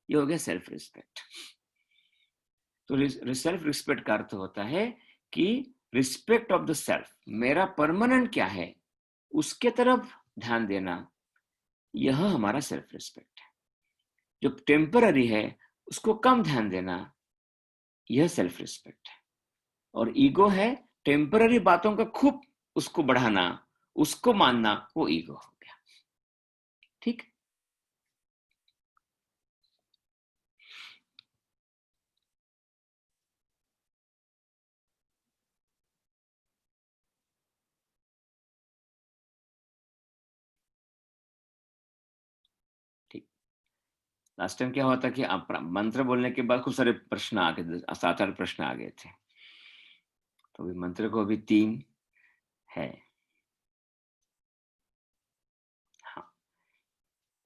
S4: ये हो गया सेल्फ रिस्पेक्ट। तो सेल्फ रिस्पेक्ट का अर्थ होता है कि रिस्पेक्ट ऑफ द सेल्फ। मेरा परमानेंट क्या है उसके तरफ ध्यान देना, यह हमारा सेल्फ रिस्पेक्ट है। जो टेम्पररी है उसको कम ध्यान देना, यह सेल्फ रिस्पेक्ट है। और ईगो है टेम्पररी बातों का खूब उसको बढ़ाना, उसको मानना, वो ईगो हो गया। ठीक। ठीक। लास्ट टाइम क्या हुआ था कि आप मंत्र बोलने के बाद खूब सारे प्रश्न आ गए, 7-8 प्रश्न आ गए थे। तो अभी मंत्र को अभी 3 है। हाँ,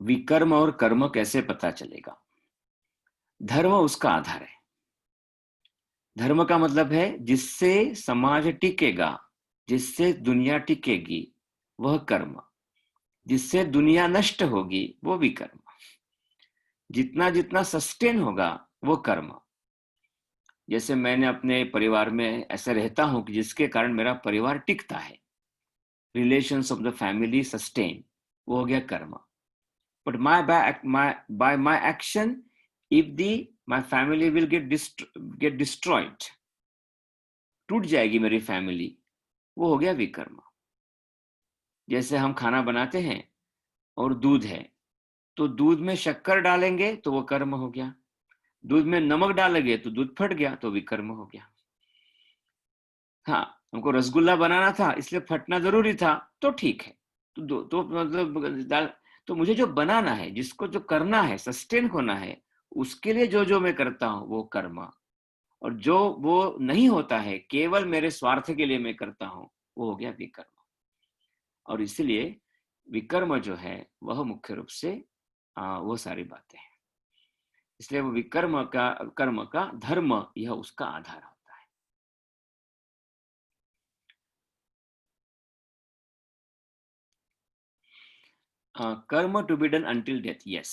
S4: विकर्म और कर्म कैसे पता चलेगा? धर्म उसका आधार है। धर्म का मतलब है जिससे समाज टिकेगा, जिससे दुनिया टिकेगी, वह कर्म। जिससे दुनिया नष्ट होगी वो विकर्म। जितना जितना सस्टेन होगा वो कर्म। जैसे मैंने अपने परिवार में ऐसे रहता हूं कि जिसके कारण मेरा परिवार टिकता है, relations of the family sustain, वो हो गया कर्म। But by my action, if my family will get destroyed, टूट जाएगी मेरी फैमिली, वो हो गया विकर्म। जैसे हम खाना बनाते हैं और दूध है, तो दूध में शक्कर डालेंगे तो वो कर्म हो गया। दूध में नमक डालेंगे तो दूध फट गया तो विकर्म हो गया। हाँ, हमको रसगुल्ला बनाना था इसलिए फटना जरूरी था तो ठीक है। तो मतलब तो मुझे जो बनाना है, जिसको जो करना है, सस्टेन होना है, उसके लिए जो जो मैं करता हूं वो कर्म। और जो वो नहीं होता है, केवल मेरे स्वार्थ के लिए मैं करता हूं, वो हो गया विकर्म। और इसलिए विकर्म जो है वह मुख्य रूप से वो सारी बातें हैं। इसलिए वो विकर्म का, कर्म का धर्म, यह उसका आधार होता है। Karma to be done until death, yes.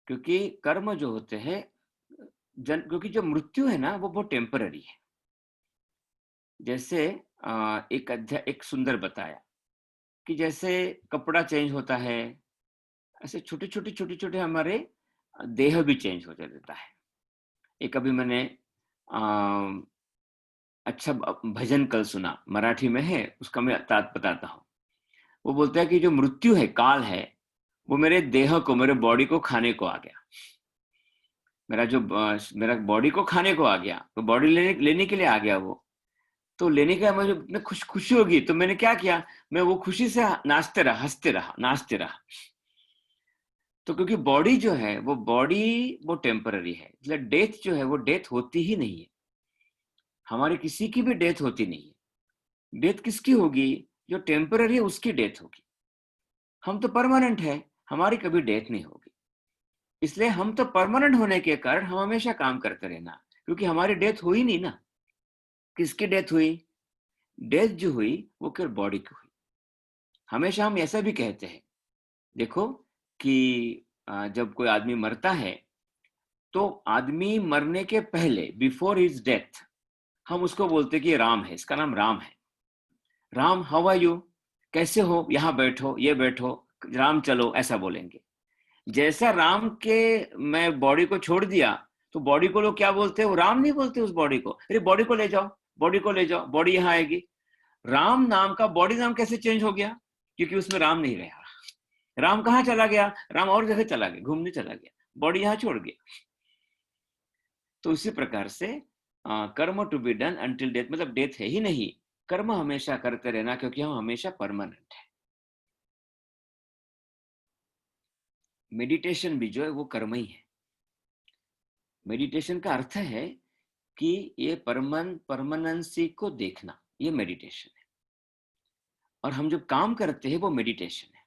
S4: क्योंकि कर्म जो होते हैं क्योंकि जो मृत्यु है ना वो बहुत टेम्पररी है। जैसे एक सुंदर बताया कि जैसे कपड़ा चेंज होता है, ऐसे छोटे छोटे हमारे देह भी चेंज होते रहता है। एक अभी मैंने अच्छा भजन कल सुना, मराठी में है, उसका मैं बताता हूँ। वो बोलता है कि जो मृत्यु है, काल है, वो मेरे देह को, मेरे बॉडी को खाने को आ गया। मेरा बॉडी को खाने को आ गया, तो बॉडी लेने के लिए आ गया वो। तो लेने का मुझे खुशी होगी, तो मैंने क्या किया, मैं वो खुशी से नाचते रहा, हंसते रहा, नाचते रहा। तो क्योंकि बॉडी जो है वो टेम्पररी है, इसलिए डेथ जो है वो डेथ होती ही नहीं है। हमारे किसी की भी डेथ होती नहीं है। डेथ किसकी होगी? जो टेम्पररी है उसकी डेथ होगी। हम तो परमानेंट है, हमारी कभी डेथ नहीं होगी। इसलिए हम तो परमानेंट होने के कारण हम हमेशा काम करते रहना, क्योंकि हमारी डेथ हुई नहीं ना। किसकी डेथ हुई? डेथ जो हुई वो केवल बॉडी की हुई। हमेशा हम ऐसा भी कहते हैं, देखो कि जब कोई आदमी मरता है तो आदमी मरने के पहले, बिफोर हिज डेथ, हम उसको बोलते कि ये राम है, इसका नाम राम है। राम, हाउ आर यू, कैसे हो, यहाँ बैठो, ये बैठो, राम चलो, ऐसा बोलेंगे। जैसा राम के मैं बॉडी को छोड़ दिया तो बॉडी को लोग क्या बोलते हैं, वो राम नहीं बोलते उस बॉडी को, अरे बॉडी को ले जाओ, बॉडी को ले जाओ, बॉडी यहाँ आएगी। राम नाम का बॉडी नाम कैसे चेंज हो गया? क्योंकि उसमें राम नहीं रहा। राम कहाँ चला गया? राम और जगह चला गया, घूमने चला गया, बॉडी यहाँ छोड़ गया। तो इसी प्रकार से karma to be done until death, मतलब डेथ है ही नहीं, कर्म हमेशा करते रहना, क्योंकि हम हमेशा परमानेंट है। मेडिटेशन भी जो है वो कर्म ही है। मेडिटेशन का अर्थ है कि ये परमानेंसी को देखना, ये मेडिटेशन है। और हम जो काम करते हैं वो मेडिटेशन है।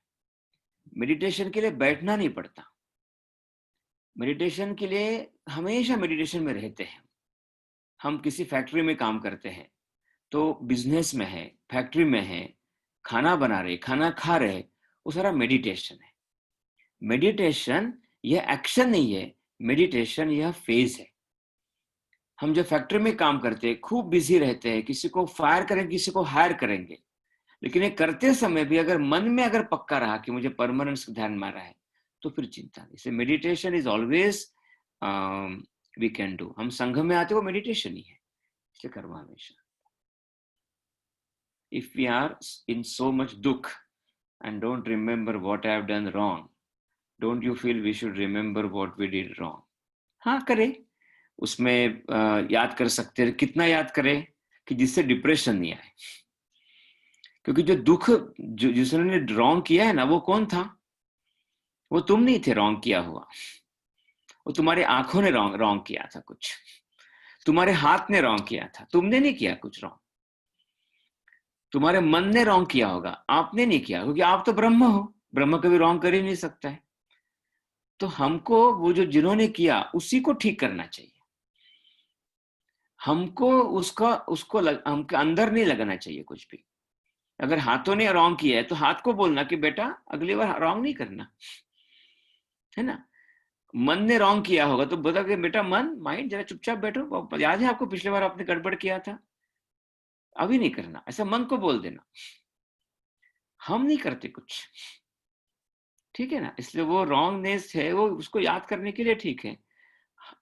S4: मेडिटेशन के लिए बैठना नहीं पड़ता, मेडिटेशन के लिए हमेशा मेडिटेशन में रहते हैं। हम किसी फैक्ट्री में काम करते हैं तो बिजनेस में है, फैक्ट्री में है, खाना बना रहे, खाना खा रहे, वो सारा मेडिटेशन है। मेडिटेशन यह एक्शन नहीं है, मेडिटेशन यह फेज है। हम जो फैक्ट्री में काम करते हैं, खूब बिजी रहते हैं, किसी को फायर करेंगे, किसी को हायर करेंगे, लेकिन ये करते समय भी अगर मन में अगर पक्का रहा कि मुझे परमानेंस ध्यान में रहा है तो फिर चिंता नहीं। इसलिए meditation is always we can do. हम संघ में आते वो मेडिटेशन ही है, इसलिए कर्म हमेशा। If we are in so much dukh and don't remember what I have done wrong, don't you feel we should remember what we did wrong? हाँ करें, उसमें याद कर सकते हैं। कितना याद करें कि जिससे डिप्रेशन नहीं आए। क्योंकि जो दुख जिसने रॉन्ग किया है ना, वो कौन था? वो तुम नहीं थे रॉन्ग किया हुआ, वो तुम्हारे आंखों ने रॉन्ग किया था, कुछ तुम्हारे हाथ ने रॉन्ग किया था, तुमने नहीं किया कुछ रॉन्ग। तुम्हारे मन ने रॉन्ग किया होगा, आपने नहीं किया, क्योंकि आप तो ब्रह्म हो, ब्रह्म कभी रॉन्ग कर ही नहीं सकता है। तो हमको वो जो जिन्होंने किया उसी को ठीक करना चाहिए। हमको उसको हमके अंदर नहीं लगाना चाहिए कुछ भी। अगर हाथों ने रॉन्ग किया है तो हाथ को बोलना कि बेटा अगली बार रॉन्ग नहीं करना, है ना। मन ने रॉन्ग किया होगा तो बता कि बेटा मन, माइंड, जरा चुपचाप बैठो, याद है आपको पिछले बार आपने गड़बड़ किया था, अभी नहीं करना, ऐसा मन को बोल देना। हम नहीं करते कुछ, ठीक है ना। इसलिए वो रॉन्गनेस है, वो उसको याद करने के लिए ठीक है,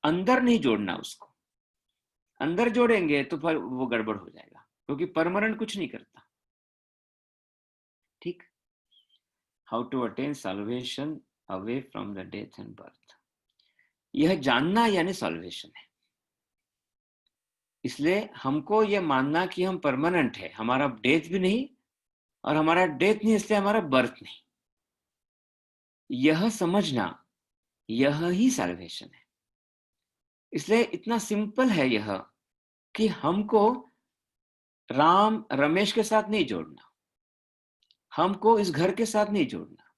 S4: अंदर नहीं जोड़ना उसको। अंदर जोड़ेंगे तो फिर वो गड़बड़ हो जाएगा, क्योंकि परमानेंट कुछ नहीं करता। ठीक। How to attain salvation away from the death and birth, यह जानना यानी सल्वेशन है। इसलिए हमको यह मानना कि हम परमानेंट है, हमारा डेथ भी नहीं और हमारा डेथ नहीं, इसलिए हमारा बर्थ नहीं, यह समझना, यह ही सल्वेशन है। इसलिए इतना सिंपल है यह कि हमको राम रमेश के साथ नहीं जोड़ना, हमको इस घर के साथ नहीं जोड़ना।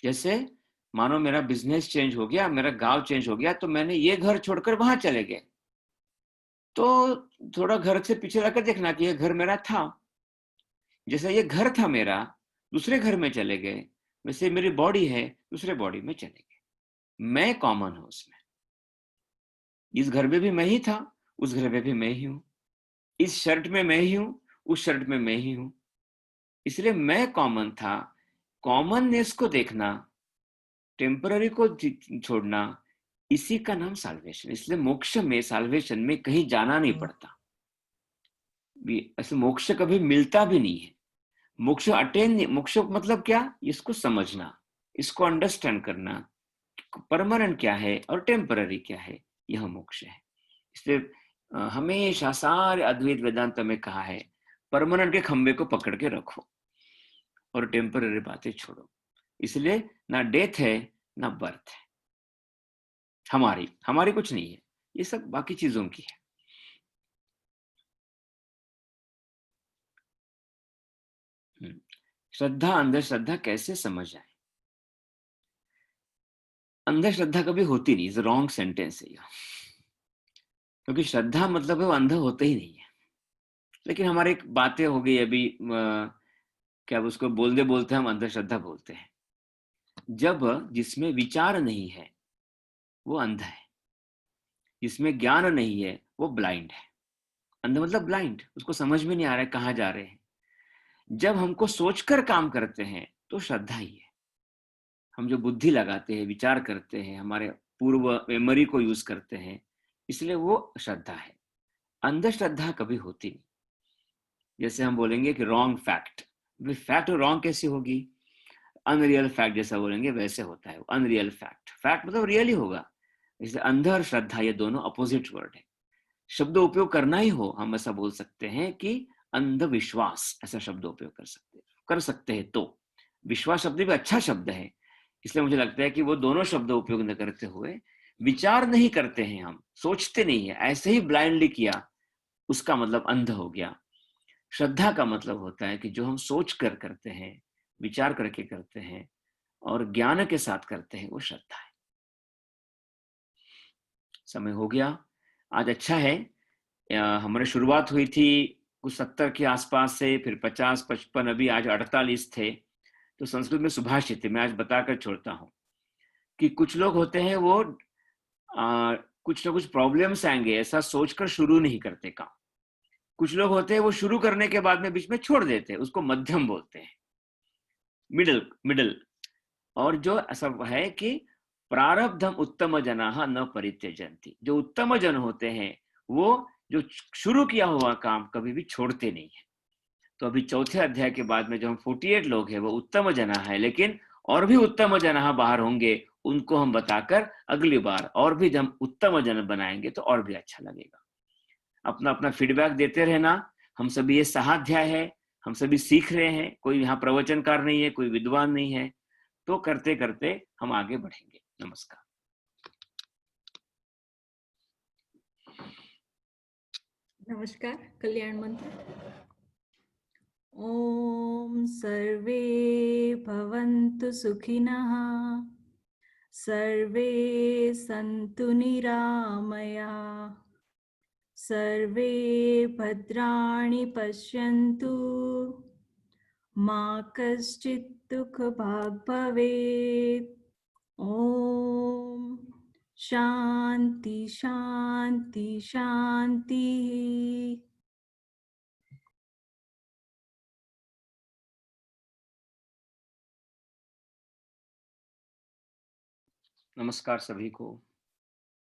S4: जैसे मानो मेरा बिजनेस चेंज हो गया, मेरा गांव चेंज हो गया, तो मैंने ये घर छोड़कर वहां चले गए, तो थोड़ा घर से पीछे रखकर देखना कि ये घर मेरा था। जैसे ये घर था मेरा, दूसरे घर में चले गए, वैसे मेरी बॉडी है, दूसरे बॉडी में चले गए। मैं कॉमन हूं उसमें, इस घर में भी मैं ही था, उस घर में भी मैं ही हूं, इस शर्ट में मैं ही हूं, उस शर्ट में मैं ही हूं। इसलिए मैं कॉमन था। कॉमननेस को देखना, टेम्पररी को छोड़ना, इसी का नाम साल्वेशन। इसलिए मोक्ष में, साल्वेशन में कहीं जाना नहीं पड़ता। ऐसे मोक्ष कभी मिलता भी नहीं है। मोक्ष अटेन, मोक्ष मतलब क्या? इसको समझना, इसको अंडरस्टैंड करना, परमानेंट क्या है और टेम्पररी क्या है, यह मोक्ष है। इसलिए हमेशा सारे अद्वैत वेदांत में कहा है, परमानेंट के खंबे को पकड़ के रखो और टेम्पररी बातें छोड़ो। इसलिए ना डेथ है ना बर्थ है, हमारी कुछ नहीं है, ये सब बाकी चीजों की है। श्रद्धा अंधश्रद्धा कैसे समझ आए? अंधश्रद्धा कभी होती नहीं, इज रॉन्ग सेंटेंस है यह, क्योंकि श्रद्धा मतलब है वो अंधा होता ही नहीं है। लेकिन हमारे बातें हो गई अभी, कि अब उसको बोलते बोलते हम अंधश्रद्धा बोलते हैं। जब जिसमें विचार नहीं है वो अंध है, जिसमें ज्ञान नहीं है वो ब्लाइंड है। अंध मतलब ब्लाइंड, उसको समझ में नहीं आ रहा है कहाँ जा रहे हैं। जब हमको सोचकर काम करते हैं तो श्रद्धा ही है। हम जो बुद्धि लगाते हैं, विचार करते हैं, हमारे पूर्व मेमोरी को यूज करते हैं, इसलिए वो श्रद्धा है। अंधश्रद्धा कभी होती नहीं। जैसे हम बोलेंगे कि रॉन्ग फैक्ट, फैक्ट रॉन्ग कैसी होगी? अनरियल फैक्ट जैसा बोलेंगे वैसे होता है। अनरियल फैक्ट, फैक्ट मतलब रियल ही होगा। इसलिए अंध और श्रद्धा ये दोनों अपोजिट वर्ड है। शब्द उपयोग करना ही हो, हम ऐसा बोल सकते हैं कि अंधविश्वास, ऐसा शब्द उपयोग कर सकते हैं। तो विश्वास शब्द भी अच्छा शब्द है, इसलिए मुझे लगता है कि वो दोनों शब्द उपयोग न करते हुए, विचार नहीं करते हैं हम, सोचते नहीं है, ऐसे ही ब्लाइंडली किया, उसका मतलब अंध हो गया। श्रद्धा का मतलब होता है कि जो हम सोच कर करते हैं, विचार करके करते हैं और ज्ञान के साथ करते हैं, वो श्रद्धा है। समय हो गया, आज अच्छा है। हमारी शुरुआत हुई थी कुछ 70 के आसपास से, फिर 50, 55, अभी आज 48 थे। तो संस्कृत में सुभाषित है, मैं आज बताकर छोड़ता हूँ कि कुछ लोग होते हैं वो कुछ ना कुछ प्रॉब्लम्स आएंगे ऐसा सोचकर शुरू नहीं करते काम। कुछ लोग होते हैं वो शुरू करने के बाद में बीच में छोड़ देते हैं, उसको मध्यम बोलते हैं, मिडल। और जो ऐसा है कि प्रारब्धम उत्तम जनाः न परित्यजन्ति, जो उत्तम जन होते हैं वो जो शुरू किया हुआ काम कभी भी छोड़ते नहीं है। तो अभी चौथे अध्याय के बाद में जो हम 48 लोग हैं वो उत्तम जना है, लेकिन और भी उत्तम जना बाहर होंगे, उनको हम बताकर अगली बार और भी हम उत्तम जन बनाएंगे तो और भी अच्छा लगेगा। अपना अपना फीडबैक देते रहना। हम सभी ये सहाध्याय है, हम सभी सीख रहे हैं, कोई यहाँ प्रवचनकार नहीं है, कोई विद्वान नहीं है, तो करते करते हम आगे बढ़ेंगे। नमस्कार।
S10: नमस्कार। कल्याण मंत्र। ओम सर्वे भवन्तु सुखिनः, सर्वे सन्तु निरामया, सर्वे भद्राणि पश्यन्तु, मा कश्चित् दुःखभाग् भवेत्। ओम शांति शांति शांति।
S4: नमस्कार सभी को।